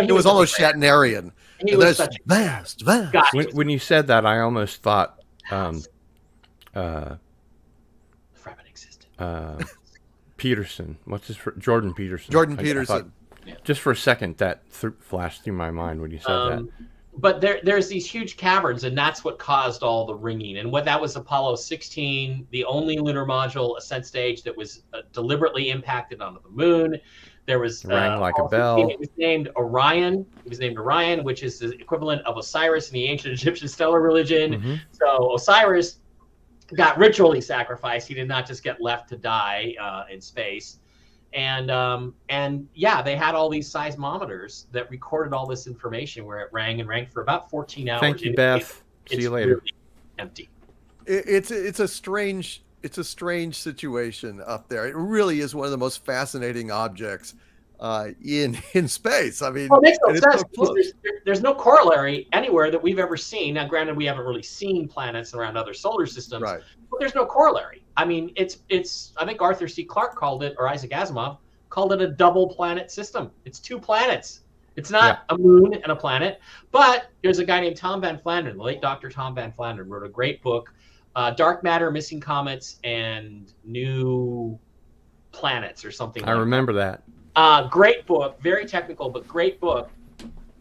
it was almost Shatnerian. He was such vast. When you said that, I almost thought ephemerate existent. Peterson. What's his Jordan Peterson. Jordan Peterson. Just for a second, that flashed through my mind when you said that. But there's these huge caverns, and that's what caused all the ringing. And that was Apollo 16, the only lunar module ascent stage that was deliberately impacted onto the moon. There was rang like a bell. It was named Orion. It was named Orion, which is the equivalent of Osiris in the ancient Egyptian stellar religion. Mm-hmm. So Osiris got ritually sacrificed. He did not just get left to die in space. And they had all these seismometers that recorded all this information where it rang and rang for about 14 hours. Thank you, Beth. See you later. Really empty. It's a strange situation up there. It really is one of the most fascinating objects in space. I mean, it makes no sense because there's no corollary anywhere that we've ever seen. Now, granted, we haven't really seen planets around other solar systems, right, but there's no corollary. I mean, it's I think Arthur C. Clarke called it, or Isaac Asimov called it, a double planet system. It's 2 planets. It's not a moon and a planet. But there's a guy named Tom Van Flandern, the late Dr. Tom Van Flandern, wrote a great book, Dark Matter, Missing Comets, and New Planets, or something. I remember that. Great book, very technical, but great book.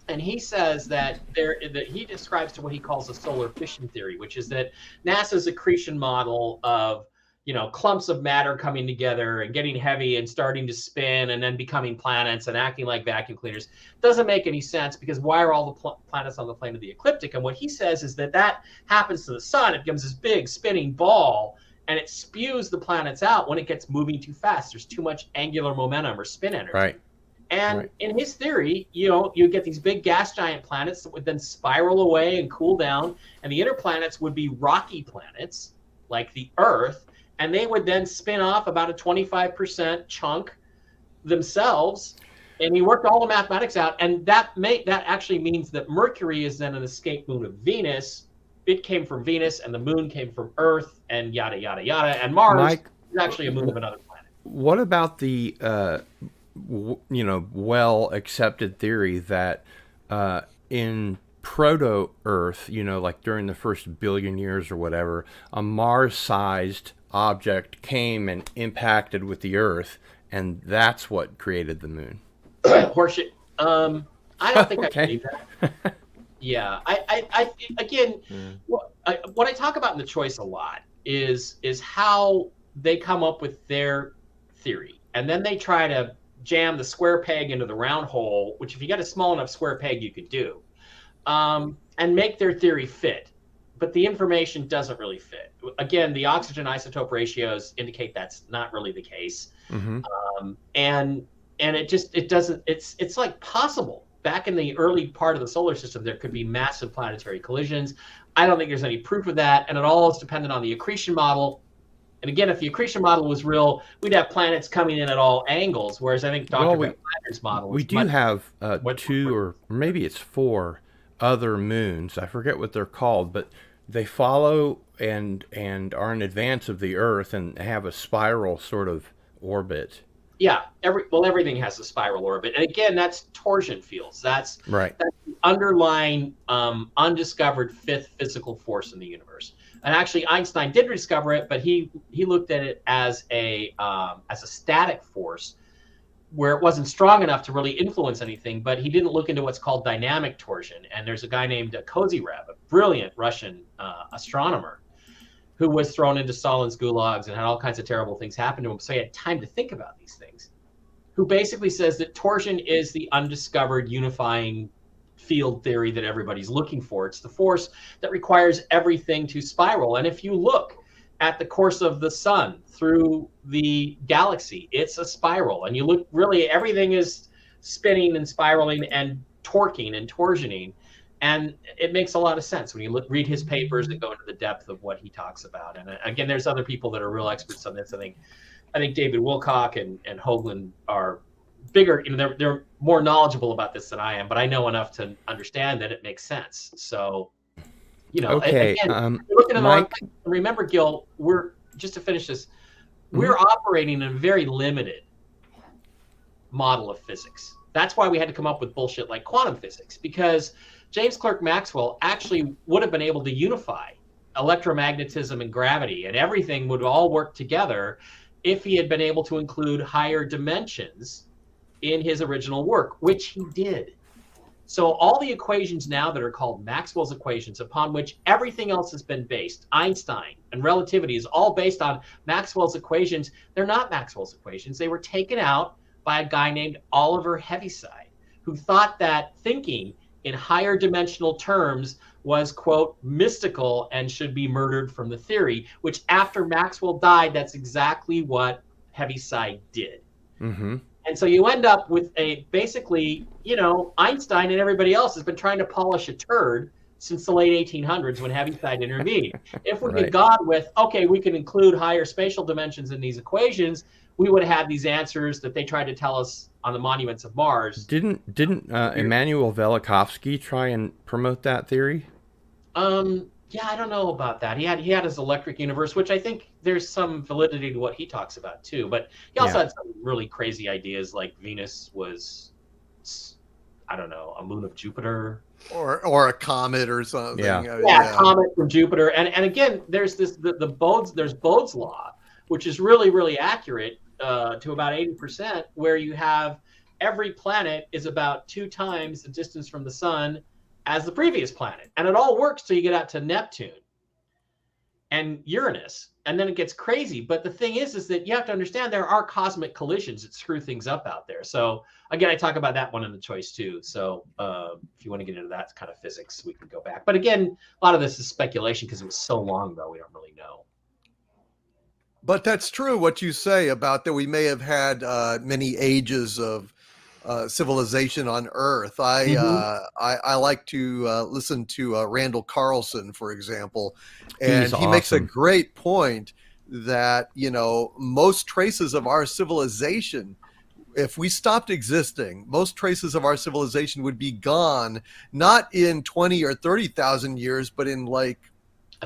And he says that he describes to what he calls a solar fission theory, which is that NASA's accretion model of, clumps of matter coming together and getting heavy and starting to spin and then becoming planets and acting like vacuum cleaners doesn't make any sense, because why are all the planets on the plane of the ecliptic? And what he says is that happens to the sun. It becomes this big spinning ball, and it spews the planets out when it gets moving too fast. There's too much angular momentum or spin energy. Right. And in his theory, you get these big gas giant planets that would then spiral away and cool down, and the inner planets would be rocky planets like the Earth, and they would then spin off about a 25% chunk themselves. And he worked all the mathematics out, and that actually means that Mercury is then an escape moon of Venus. It came from Venus, and the moon came from Earth, and yada yada yada. And Mars is actually a moon of another planet. What about the well accepted theory that in proto Earth, like during the first billion years or whatever, a Mars sized object came and impacted with the Earth, and that's what created the moon? Horseshit. I don't think I believe that. Yeah, I again, what I talk about in the choice a lot is how they come up with their theory, and then they try to jam the square peg into the round hole, which if you got a small enough square peg, you could do, and make their theory fit. But the information doesn't really fit. Again, the oxygen isotope ratios indicate that's not really the case. Mm-hmm. And it doesn't. It's like possible. Back in the early part of the solar system, there could be massive planetary collisions. I don't think there's any proof of that, and it all is dependent on the accretion model. And again, if the accretion model was real, we'd have planets coming in at all angles, whereas I think Dr. Wagner's model we do have two or maybe it's four other moons. I forget what they're called, but they follow and are in advance of the Earth and have a spiral sort of orbit. Yeah, everything has a spiral orbit, and again, that's torsion fields. That's the underlying undiscovered fifth physical force in the universe. And actually, Einstein did discover it, but he looked at it as a static force, where it wasn't strong enough to really influence anything. But he didn't look into what's called dynamic torsion. And there's a guy named Kozyrev, a brilliant Russian astronomer, who was thrown into Stalin's gulags and had all kinds of terrible things happen to him. So he had time to think about these things. Who basically says that torsion is the undiscovered unifying field theory that everybody's looking for. It's the force that requires everything to spiral. And if you look at the course of the sun through the galaxy, it's a spiral. And you look, really, everything is spinning and spiraling and torquing and torsioning. And it makes a lot of sense when you read his papers and go into the depth of what he talks about. And again, there's other people that are real experts on this. I think David Wilcock and Hoagland are bigger. They're more knowledgeable about this than I am, but I know enough to understand that it makes sense. So, okay. Again, you're looking at Mike, remember, Gil, just to finish this, we're operating in a very limited model of physics. That's why we had to come up with bullshit like quantum physics, because James Clerk Maxwell actually would have been able to unify electromagnetism and gravity, and everything would all work together if he had been able to include higher dimensions in his original work, which he did. So all the equations now that are called Maxwell's equations, upon which everything else has been based, Einstein and relativity is all based on Maxwell's equations. They're not Maxwell's equations. They were taken out by a guy named Oliver Heaviside, who thought that thinking in higher dimensional terms was, quote, mystical and should be murdered from the theory, which after Maxwell died, that's exactly what Heaviside did. Mm-hmm. And so you end up with basically, Einstein and everybody else has been trying to polish a turd since the late 1800s when Heaviside intervened. If we had gone with, okay, we can include higher spatial dimensions in these equations, we would have had these answers that they tried to tell us on the monuments of Mars. Didn't Immanuel Velikovsky try and promote that theory? Yeah, I don't know about that. He had his electric universe, which I think there's some validity to what he talks about too. But he also had some really crazy ideas, like Venus was, I don't know, a moon of Jupiter, or a comet or something. Yeah, comet from Jupiter. And again, there's there's Bode's law, which is really, really accurate to about 80%, where you have every planet is about 2 times the distance from the sun as the previous planet. And it all works till you get out to Neptune and Uranus, and then it gets crazy. But the thing is that you have to understand there are cosmic collisions that screw things up out there. So again, I talk about that one in the choice too. So if you want to get into that kind of physics, we can go back. But again, a lot of this is speculation because it was so long ago, we don't really know. But that's true what you say about that we may have had many ages of civilization on Earth. I like to listen to Randall Carlson, for example, and he makes a great point that, you know, most traces of our civilization, if we stopped existing, most traces of our civilization would be gone, not in 20 or 30,000 years, but in like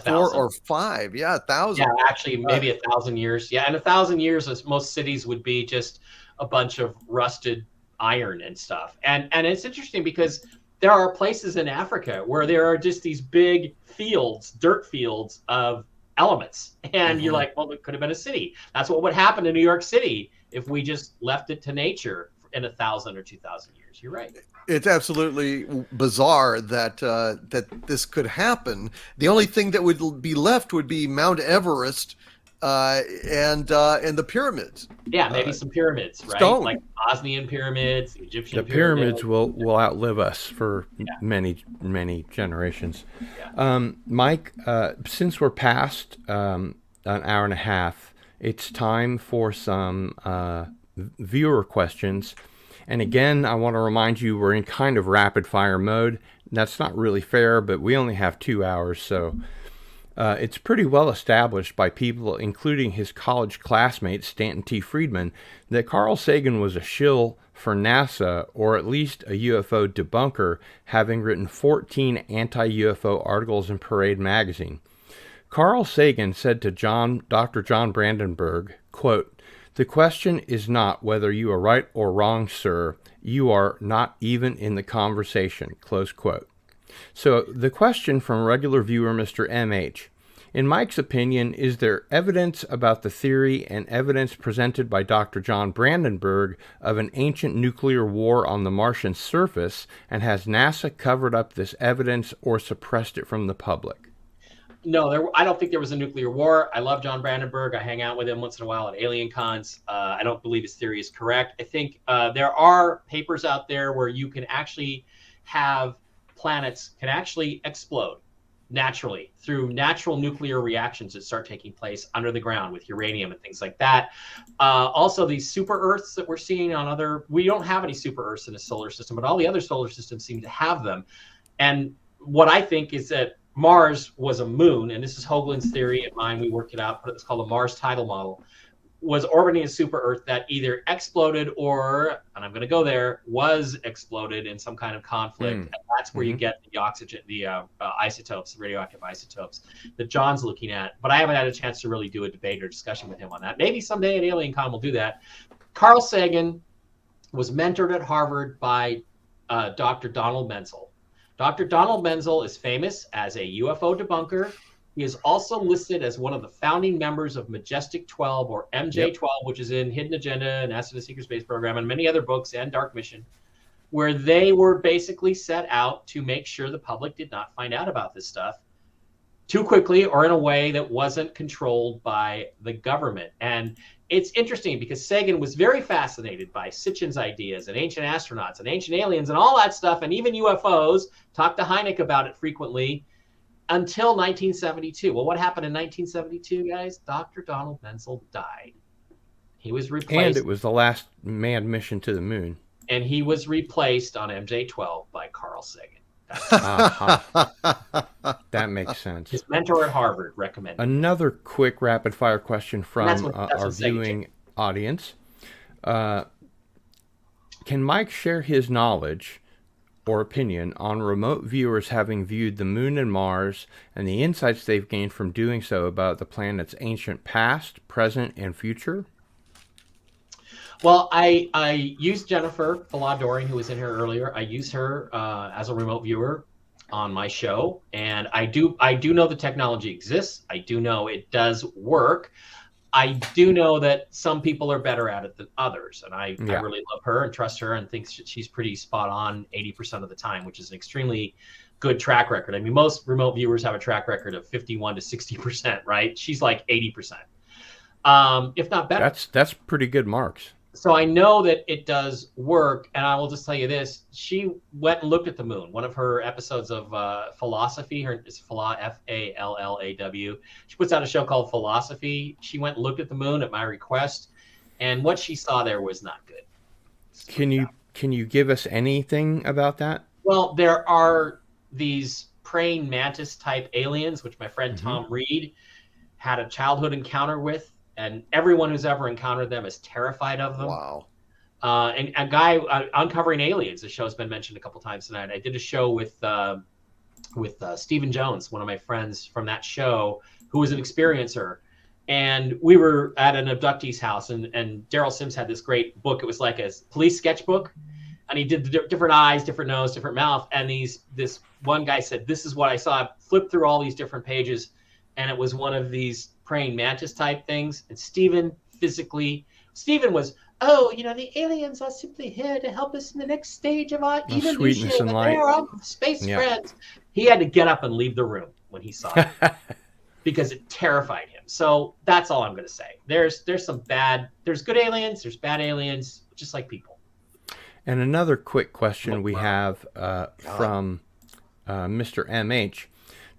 4 or 5. Yeah, 1,000. Yeah, actually, maybe 1,000 years. Yeah, and 1,000 years, most cities would be just a bunch of rusted iron and stuff. And it's interesting because there are places in Africa where there are just these big fields, dirt fields of elements. And you're like, well, it could have been a city. That's what would happen in New York City if we just left it to nature in 1,000 or 2,000 years. You're right. It's absolutely bizarre that that this could happen. The only thing that would be left would be Mount Everest and the pyramids. Yeah, maybe some pyramids, right? Stone. Like Bosnian pyramids, Egyptian The pyramids will outlive us for many generations. Yeah. Mike, since we're past an hour and a half, it's time for some viewer questions. And again, I want to remind you we're in kind of rapid fire mode. That's not really fair, but we only have 2 hours, so it's pretty well established by people, including his college classmate Stanton T. Friedman, that Carl Sagan was a shill for NASA, or at least a UFO debunker, having written 14 anti-UFO articles in Parade magazine. Carl Sagan said to Dr. John Brandenburg, quote, "The question is not whether you are right or wrong, sir. You are not even in the conversation," close quote. So the question from regular viewer Mr. MH, in Mike's opinion, is there evidence about the theory and evidence presented by Dr. John Brandenburg of an ancient nuclear war on the Martian surface, and has NASA covered up this evidence or suppressed it from the public? No, I don't think there was a nuclear war. I love John Brandenburg. I hang out with him once in a while at alien cons. I don't believe his theory is correct. I think there are papers out there where you can actually have planets can actually explode naturally through natural nuclear reactions that start taking place under the ground with uranium and things like that. Also, these super Earths that we're seeing on we don't have any super Earths in the solar system, but all the other solar systems seem to have them. And what I think is that Mars was a moon, and this is Hoagland's theory and mine. We worked it out, but it's called the Mars tidal model, was orbiting a super Earth that either exploded or, and I'm going to go there, was exploded in some kind of conflict. And that's where you get the oxygen, the isotopes, radioactive isotopes that John's looking at. But I haven't had a chance to really do a debate or discussion with him on that. Maybe someday at Alien Con we'll do that. Carl Sagan was mentored at Harvard by Dr. Donald Menzel. Dr. Donald Menzel is famous as a UFO debunker. He is also listed as one of the founding members of Majestic 12 or MJ12, which is in Hidden Agenda and NASA the Secret Space Program and many other books and Dark Mission, where they were basically set out to make sure the public did not find out about this stuff too quickly or in a way that wasn't controlled by the government. And it's interesting because Sagan was very fascinated by Sitchin's ideas and ancient astronauts and ancient aliens and all that stuff, and even UFOs. Talked to Hynek about it frequently until 1972. Well, what happened in 1972, guys? Dr. Donald Menzel died. He was replaced. And it was the last manned mission to the moon. And he was replaced on MJ12 by Carl Sagan. That makes sense. His mentor at Harvard recommended. Another quick rapid fire question from our viewing audience. Can Mike share his knowledge or opinion on remote viewers having viewed the moon and Mars and the insights they've gained from doing so about the planet's ancient past, present, and future? Well, I used Jennifer Falah-Doring, who was in here earlier. I use her as a remote viewer on my show, and I do know the technology exists. I do know it does work. I do know that some people are better at it than others, and I really love her and trust her and think she's pretty spot on 80% of the time, which is an extremely good track record. I mean, most remote viewers have a track record of 51 to 60%, right? She's like 80%, if not better. That's pretty good marks. So I know that it does work, and I will just tell you this: she went and looked at the moon. One of her episodes of Philosophy, it's Fallaw. She puts out a show called Philosophy. She went and looked at the moon at my request, and what she saw there was not good. Can you give us anything about that? Well, there are these praying mantis type aliens, which my friend Tom Reed had a childhood encounter with. And everyone who's ever encountered them is terrified of them. Wow. And a guy, Uncovering Aliens, the show's been mentioned a couple times tonight. I did a show with Stephen Jones, one of my friends from that show, who was an experiencer. And we were at an abductee's house, and Daryl Sims had this great book. It was like a police sketchbook. And he did the different eyes, different nose, different mouth. And this one guy said, "This is what I saw." I flipped through all these different pages, and it was one of these praying mantis type things. And Stephen was, the aliens are simply here to help us in the next stage of our evolution. Sweetness and light. They're our space friends. He had to get up and leave the room when he saw it because it terrified him. So that's all I'm going to say. There's good aliens, there's bad aliens, just like people. And another quick question we have from Mr. MH.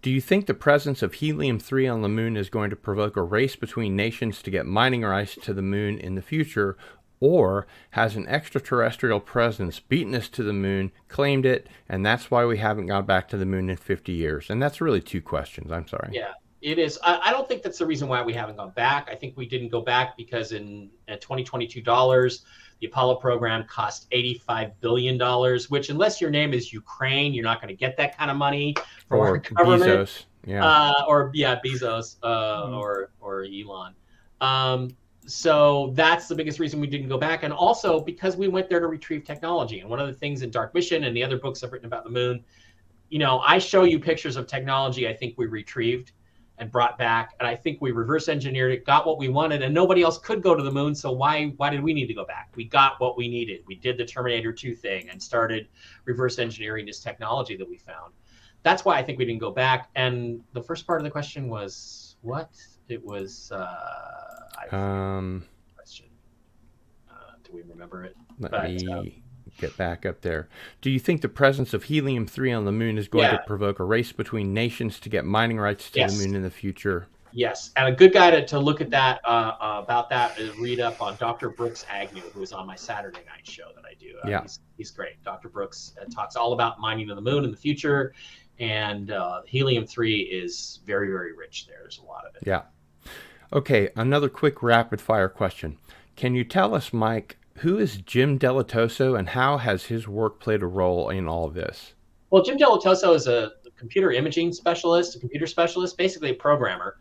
Do you think the presence of helium-3 on the moon is going to provoke a race between nations to get mining rights to the moon in the future, or has an extraterrestrial presence beaten us to the moon, claimed it, and that's why we haven't gone back to the moon in 50 years? And that's really two questions. I'm sorry. Yeah, it is. I don't think that's the reason why we haven't gone back. I think we didn't go back because in 2022 dollars, the Apollo program cost $85 billion, which, unless your name is Ukraine, you're not going to get that kind of money from our government. Bezos. Bezos or Elon. So that's the biggest reason we didn't go back. And also because we went there to retrieve technology. And one of the things in Dark Mission and the other books I've written about the moon, I show you pictures of technology I think we retrieved and brought back, and I think we reverse engineered it, got what we wanted, and nobody else could go to the moon, so why did we need to go back? We got what we needed. We did the Terminator 2 thing and started reverse engineering this technology that we found. That's why I think we didn't go back. And the first part of the question was what? It was question. Do we remember it? Let me get back up there. Do you think the presence of helium-3 on the moon is going to provoke a race between nations to get mining rights to the moon in the future? Yes, and a good guy to look at that about that is read up on Dr. Brooks Agnew, who is on my Saturday night show that I do. He's great. Dr. Brooks talks all about mining to the moon in the future, and helium-3 is very, very rich there. There's a lot of it. Yeah. Okay, another quick rapid-fire question. Can you tell us, Mike, who is Jim Delatoso, and how has his work played a role in all of this? Well, Jim Delatoso is a computer imaging specialist, a computer specialist, basically a programmer,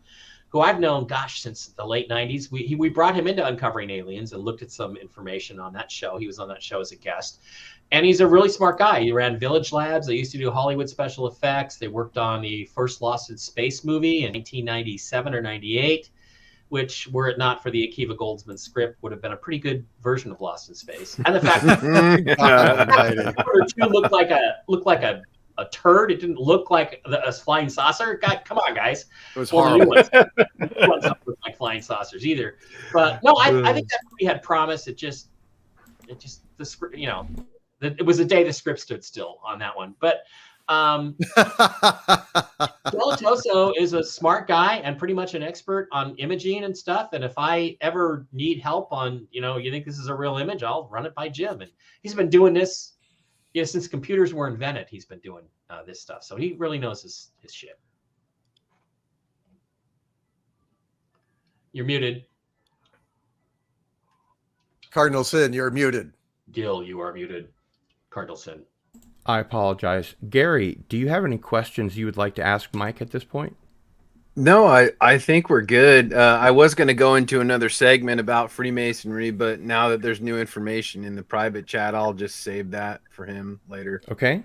who I've known, since the late 90s. We brought him into Uncovering Aliens and looked at some information on that show. He was on that show as a guest. And he's a really smart guy. He ran Village Labs. They used to do Hollywood special effects. They worked on the first Lost in Space movie in 1997 or 98. Which, were it not for the Akiva Goldsman script, would have been a pretty good version of Lost in Space. And the fact that number 2 looked like a turd. It didn't look like a flying saucer. God, come on, guys. It was horrible. The new ones don't look like flying saucers either. But no, I think that movie had promise. It just the script. It was a day the script stood still on that one. But Delatoso is a smart guy and pretty much an expert on imaging and stuff. And if I ever need help on, you think this is a real image, I'll run it by Jim. And he's been doing this, since computers were invented. He's been doing this stuff, so he really knows his shit. You're muted. Cardinal Sin, you're muted. Gil, you are muted. Cardinal Sin. I apologize. Gary, do you have any questions you would like to ask Mike at this point? No, I think we're good. I was going to go into another segment about Freemasonry, but now that there's new information in the private chat, I'll just save that for him later. Okay.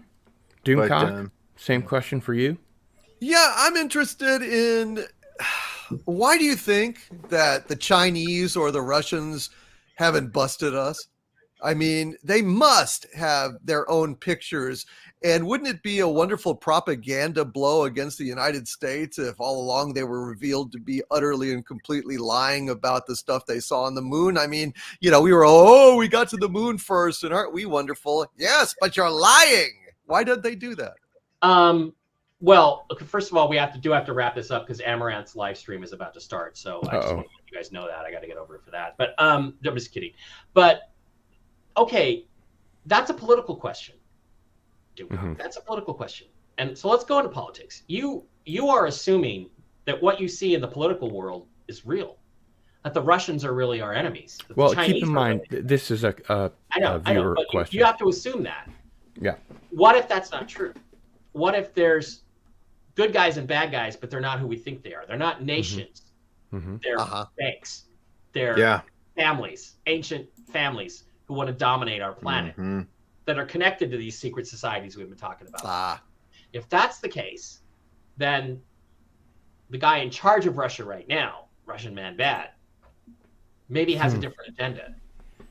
Doomcock, same question for you. Yeah, I'm interested in Why do you think that the Chinese or the Russians haven't busted us? I mean, they must have their own pictures. And wouldn't it be a wonderful propaganda blow against the United States if all along they were revealed to be utterly and completely lying about the stuff they saw on the moon? I mean, we were, we got to the moon first, and aren't we wonderful? Yes, but you're lying. Why did they do that? Well, first of all, we have to wrap this up because Amaranth's live stream is about to start. So I just want to let you guys know that. I got to get over it for that. But I'm just kidding. But okay, that's a political question. That's a political question. And so let's go into politics. You are assuming that what you see in the political world is real, that the Russians are really our enemies. Well, keep in mind, this is a viewer question. You have to assume that. Yeah. What if that's not true? What if there's good guys and bad guys, but they're not who we think they are? They're not nations. They're banks. They're families, ancient families who want to dominate our planet, that are connected to these secret societies we've been talking about. If that's the case, then the guy in charge of Russia right now, Russian man bad, maybe has a different agenda.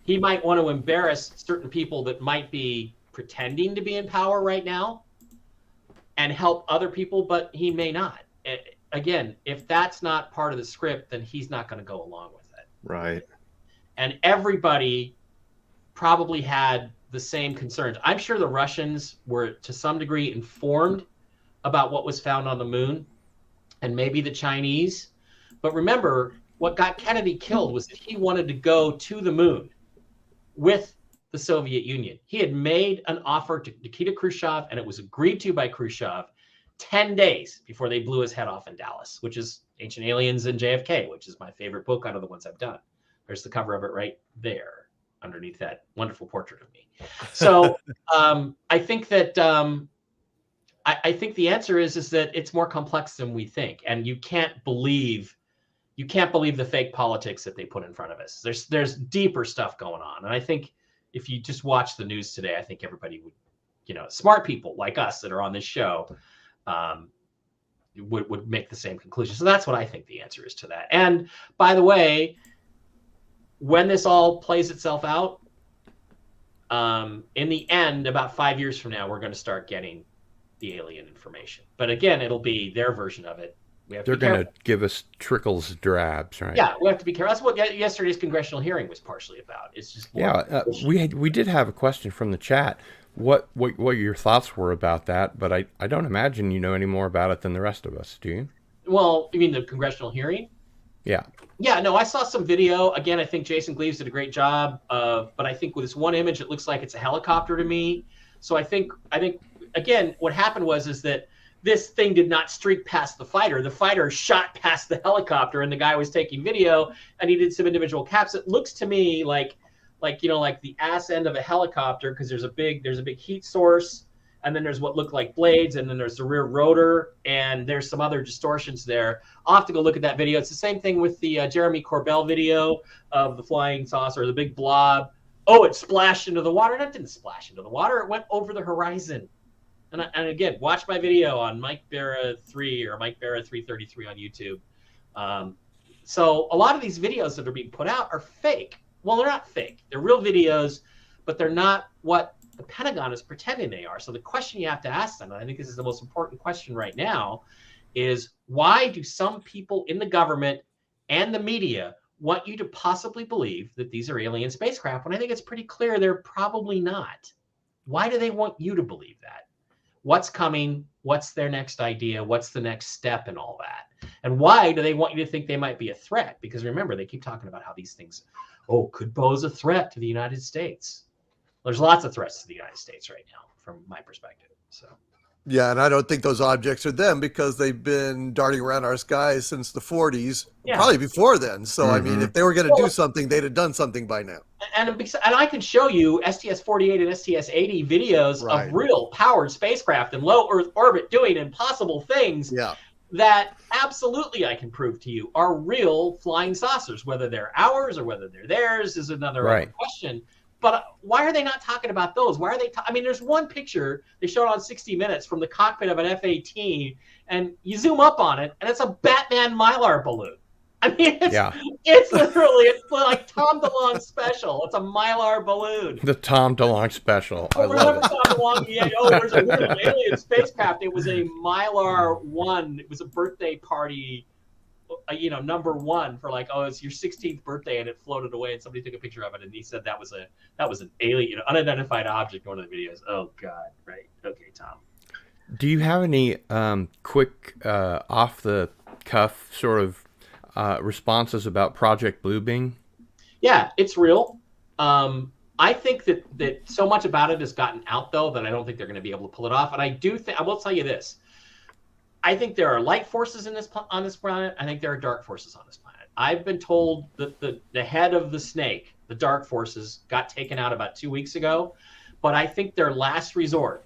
He might want to embarrass certain people that might be pretending to be in power right now and help other people, but he may not. Again, if that's not part of the script, then he's not going to go along with it. Right. And everybody probably had the same concerns. I'm sure the Russians were to some degree informed about what was found on the moon, and maybe the Chinese. But remember, what got Kennedy killed was that he wanted to go to the moon with the Soviet Union. He had made an offer to Nikita Khrushchev, and it was agreed to by Khrushchev 10 days before they blew his head off in Dallas, which is Ancient Aliens and JFK, which is my favorite book out of the ones I've done. There's the cover of it right there underneath that wonderful portrait of me. So I think that I think the answer is that it's more complex than we think, and you can't believe the fake politics that they put in front of us. There's deeper stuff going on, and I think if you just watch the news today, I think everybody would, smart people like us that are on this show, would make the same conclusion. So that's what I think the answer is to that. And by the way, when this all plays itself out, in the end, about 5 years from now, we're going to start getting the alien information. But again, it'll be their version of it. They're going to give us trickles, drabs, right? Yeah, we have to be careful. That's what yesterday's congressional hearing was partially about. It's just we did have a question from the chat. What your thoughts were about that? But I don't imagine you know any more about it than the rest of us. Do you? Well, you mean the congressional hearing? Yeah. Yeah, no, I saw some video. Again, I think Jason Gleaves did a great job. But I think with this one image, it looks like it's a helicopter to me. So I think again, what happened is that this thing did not streak past the fighter. The fighter shot past the helicopter, and the guy was taking video, and he did some individual caps. It looks to me like the ass end of a helicopter, because there's a big heat source, and then there's what look like blades, and then there's the rear rotor, and there's some other distortions there. I'll have to go look at that video. It's the same thing with the Jeremy Corbell video of the flying saucer, the big blob. Oh, it splashed into the water. That didn't splash into the water. It went over the horizon. And again, watch my video on Mike Bara 3 or Mike Bara 333 on YouTube. So a lot of these videos that are being put out are fake. Well, they're not fake. They're real videos, but they're not what the Pentagon is pretending they are. So the question you have to ask them, and I think this is the most important question right now, is why do some people in the government and the media want you to possibly believe that these are alien spacecraft when I think it's pretty clear they're probably not? Why do they want you to believe that? What's coming? What's their next idea? What's the next step and all that? And why do they want you to think they might be a threat? Because remember, they keep talking about how these things, could pose a threat to the United States. There's lots of threats to the United States right now, from my perspective. So. Yeah, and I don't think those objects are them because they've been darting around our skies since the 40s, probably before then. So, I mean, if they were going to do something, they'd have done something by now. And I can show you STS-48 and STS-80 videos of real powered spacecraft in low Earth orbit doing impossible things that absolutely I can prove to you are real flying saucers. Whether they're ours or whether they're theirs is another question. But why are they not talking about those? Why are they? I mean, there's one picture they showed on 60 Minutes from the cockpit of an F-18, and you zoom up on it, and it's a Batman Mylar balloon. I mean, it's literally, it's like Tom DeLonge special. It's a Mylar balloon. The Tom DeLonge special. I love it. Tom DeLonge, there's a little alien spacecraft. It was a Mylar 1. It was a birthday party, number 1 for like, it's your 16th birthday, and it floated away, and somebody took a picture of it, and he said that was an alien, unidentified object in one of the videos. Oh God, right? Okay, Tom. Do you have any quick off the cuff sort of responses about Project Bluebeam? Yeah, it's real. I think that so much about it has gotten out, though, that I don't think they're going to be able to pull it off. And I will tell you this. I think there are light forces on this planet. I think there are dark forces on this planet. I've been told that the head of the snake, the dark forces, got taken out about 2 weeks ago. But I think their last resort.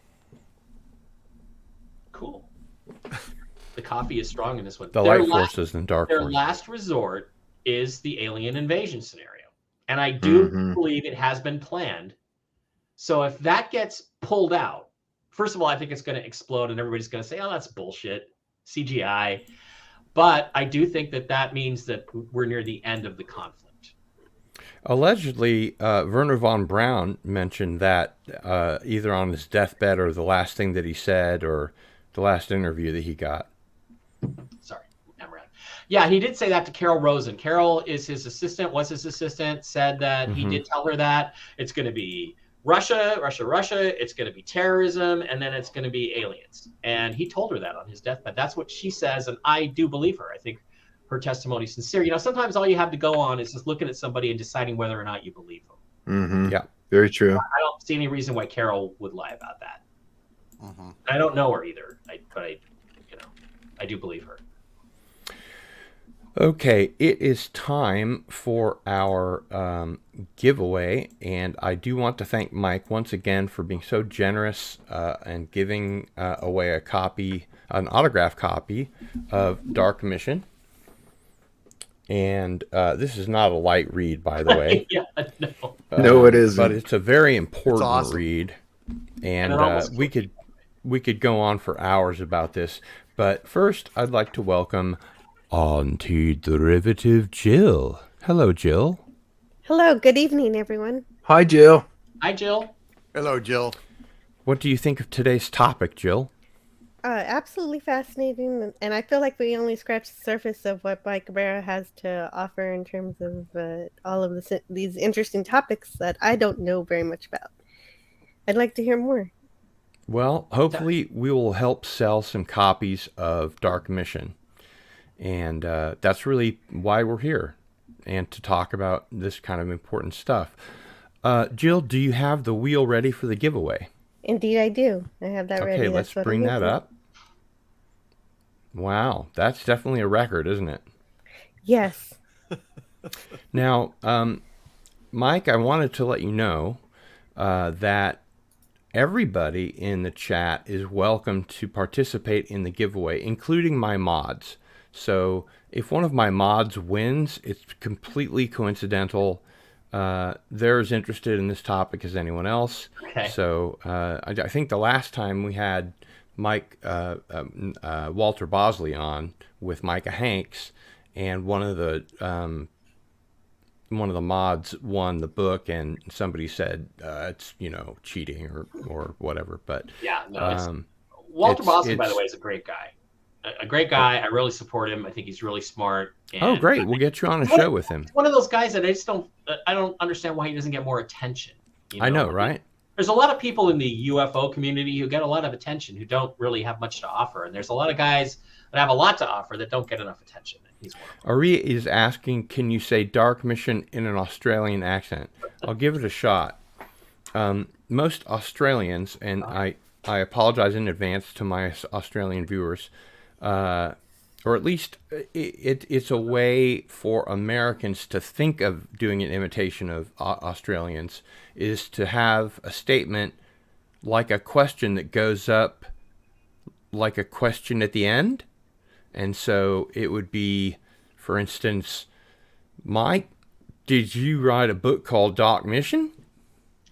Cool. The coffee is strong in this one. The light forces and dark forces. Their last resort is the alien invasion scenario. And I do believe it has been planned. So if that gets pulled out, first of all, I think it's going to explode and everybody's going to say, oh, that's bullshit, CGI. But I do think that means that we're near the end of the conflict. Allegedly, Werner von Braun mentioned that either on his deathbed or the last thing that he said or the last interview that he got. Sorry, I'm around. Yeah, he did say that to Carol Rosen. Carol is his assistant, was his assistant, said that he did tell her that it's going to be Russia, it's going to be terrorism, and then it's going to be aliens. And he told her that on his deathbed. That's what she says, and I do believe her. I think her testimony is sincere. Sometimes all you have to go on is just looking at somebody and deciding whether or not you believe them. Yeah, very true. I don't see any reason why Carol would lie about that. I don't know her either, but I do believe her. Okay, it is time for our giveaway, and I do want to thank Mike once again for being so generous and giving away an autographed copy of Dark Mission. And this is not a light read, by the way. Yeah, no. No, it isn't. But it's a very important awesome. read, and we could go on for hours about this. But first, I'd like to welcome Anti-Derivative Jill. Hello, Jill. Hello, good evening, everyone. Hi, Jill. Hi, Jill. Hello, Jill. What do you think of today's topic, Jill? Absolutely fascinating, and I feel like we only scratched the surface of what Mike Bara has to offer in terms of all of these interesting topics that I don't know very much about. I'd like to hear more. Well, hopefully we will help sell some copies of Dark Mission. And that's really why we're here, and to talk about this kind of important stuff. Jill, do you have the wheel ready for the giveaway? Indeed, I do. I have that ready. Okay, let's bring that up. Wow, that's definitely a record, isn't it? Yes. Now, Mike, I wanted to let you know that everybody in the chat is welcome to participate in the giveaway, including my mods. So if one of my mods wins, it's completely coincidental. They're as interested in this topic as anyone else. Okay. So I think the last time we had Walter Bosley on with Micah Hanks, and one of the mods won the book, and somebody said it's cheating or whatever. But yeah, no, Walter Bosley, by the way, is a great guy. A great guy. I really support him. I think he's really smart. Oh, great. We'll get you on a show with him. One of those guys that I don't understand why he doesn't get more attention. I know, right? There's a lot of people in the UFO community who get a lot of attention who don't really have much to offer. And there's a lot of guys that have a lot to offer that don't get enough attention. He's one of them. Ari is asking, can you say Dark Mission in an Australian accent? I'll give it a shot. Most Australians, and I apologize in advance to my Australian viewers, or at least it's a way for Americans to think of doing an imitation of Australians, is to have a statement like a question that goes up like a question at the end. And so it would be, for instance, Mike, did you write a book called Dark Mission?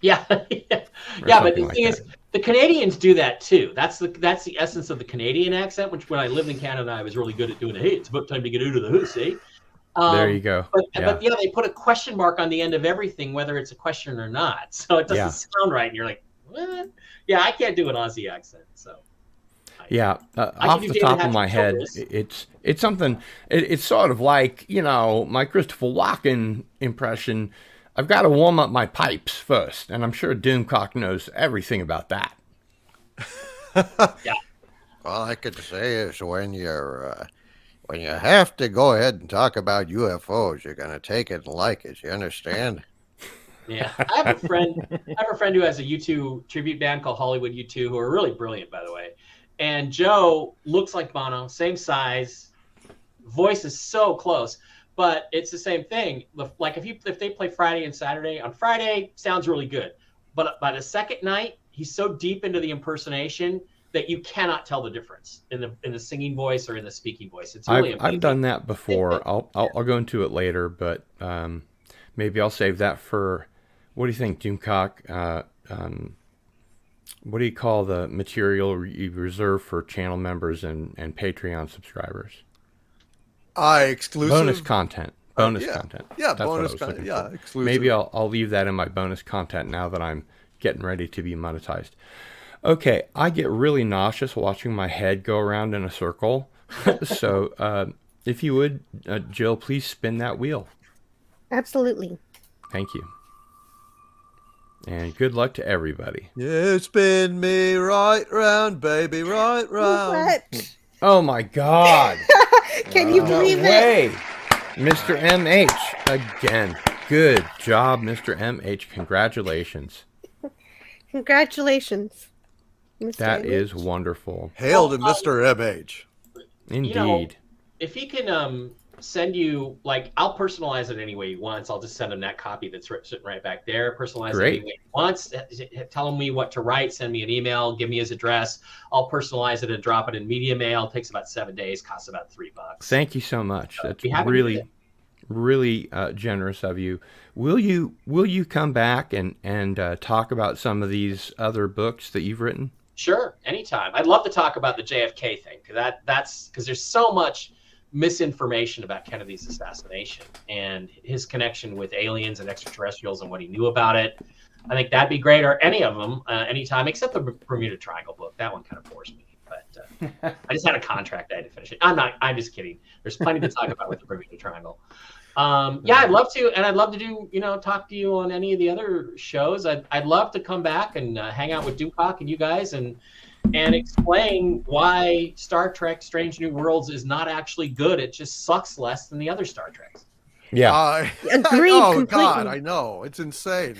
Yeah, yeah. But the thing is, the Canadians do that too. That's the essence of the Canadian accent. Which when I lived in Canada, I was really good at doing. Hey, it's about time to get out of the house, eh? There you go. But yeah, they put a question mark on the end of everything, whether it's a question or not. So it doesn't sound right. And you're like, what? Yeah, I can't do an Aussie accent. So off the top of my head, it's something. It's sort of like, my Christopher Walken impression. I've got to warm up my pipes first, and I'm sure Doomcock knows everything about that. Yeah. All I could say is when you have to go ahead and talk about UFOs, you're gonna take it and like it. You understand? Yeah, I have a friend who has a U2 tribute band called Hollywood U2, who are really brilliant, by the way. And Joe looks like Bono, same size, voice is so close. But it's the same thing. Like if they play Friday and Saturday, on Friday sounds really good, but by the second night he's so deep into the impersonation that you cannot tell the difference in the singing voice or in the speaking voice. It's really amazing. I've done that before. I'll go into it later, but maybe I'll save that for. What do you think, Doomcock? What do you call the material you reserve for channel members and Patreon subscribers? Exclusive bonus content. Content. Yeah, That's bonus content. Yeah, exclusive. Maybe I'll leave that in my bonus content now that I'm getting ready to be monetized. Okay, I get really nauseous watching my head go around in a circle. So, if you would, Jill, please spin that wheel. Absolutely. Thank you. And good luck to everybody. You spin me right round, baby, right round. What? Oh my God. Can you believe it? Mr. MH again. Good job, Mr. MH. Congratulations. Congratulations, Mr. That MH. is wonderful. Hail to Mr. MH. Indeed. If he can send you, like, I'll personalize it any way he wants. I'll just send him that copy that's sitting right back there. Personalize it any way he wants. Tell me what to write. Send me an email. Give me his address. I'll personalize it and drop it in media mail. It takes about 7 days. Costs about $3. Thank you so much. That's really generous of you. Will you come back and talk about some of these other books that you've written? Sure, anytime. I'd love to talk about the JFK thing, that's because there's so much misinformation about Kennedy's assassination and his connection with aliens and extraterrestrials and what he knew about it. I think that'd be great, or any of them, anytime, except the Bermuda Triangle book. That one kind of bores me, but I just had a contract. I had to finish it. I'm just kidding. There's plenty to talk about with the Bermuda Triangle. I'd love to, and I'd love to do, talk to you on any of the other shows. I'd love to come back and hang out with Doomcock and you guys and explain why Star Trek Strange New Worlds is not actually good. It just sucks less than the other Star Treks. Yeah. Agreed. Oh completely. God, I know. It's insane.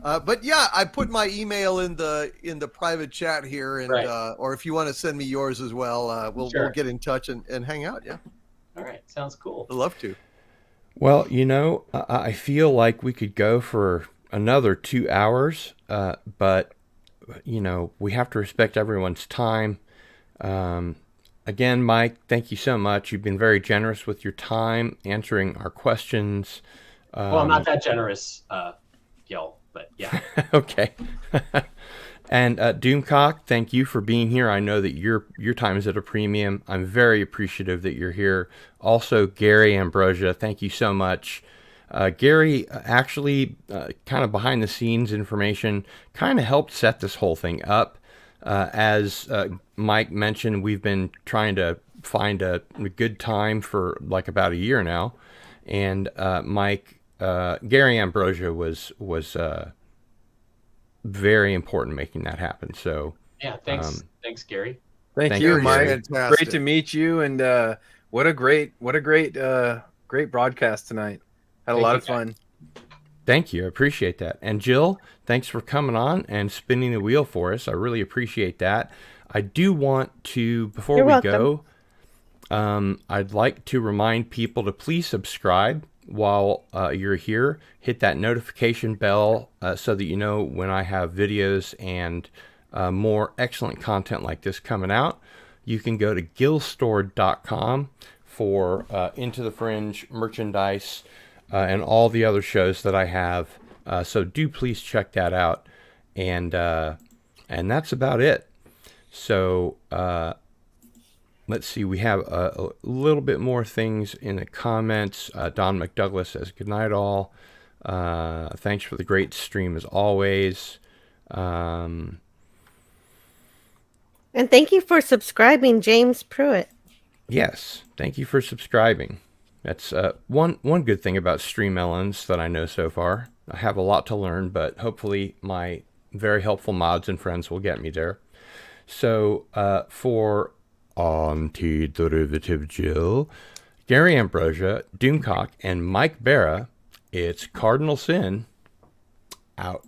But yeah, I put my email in the private chat here, and Right. Or if you want to send me yours as well, we'll get in touch and hang out. Yeah. All right, sounds cool. I'd love to. Well, I feel like we could go for another 2 hours, but we have to respect everyone's time. Again, Mike, thank you so much. You've been very generous with your time, answering our questions. Well, I'm not that generous, Gil, but yeah. Okay. And Doomcock, thank you for being here. I know that your time is at a premium. I'm very appreciative that you're here. Also, Gary Ambrosia, thank you so much. Gary actually, kind of behind the scenes information, kind of helped set this whole thing up. As Mike mentioned, we've been trying to find a good time for like about a year now. And Gary Ambrosia was very important making that happen. So yeah, thanks, Gary. Thank you, Mike. Fantastic. Great to meet you, and what a great broadcast tonight. Had a lot of fun. Thank you. I appreciate that. And Jill, thanks for coming on and spinning the wheel for us. I really appreciate that. I do want to, before You're we welcome. go, I'd like to remind people to please subscribe while you're here. Hit that notification bell so that you know when I have videos and more excellent content like this coming out. You can go to gilstore.com for Into the Fringe merchandise and all the other shows that I have So do please check that out. And that's about it. So let's see. We have a little bit more things in the comments. Don McDouglas says, good night all. Thanks for the great stream as always. And thank you for subscribing, James Pruitt. Yes, thank you for subscribing. That's one good thing about Stream Ellens that I know so far. I have a lot to learn, but hopefully my very helpful mods and friends will get me there. So for Antiderivative Jill, Gary Ambrosia, Doomcock, and Mike Bara, it's Cardinal Sin out.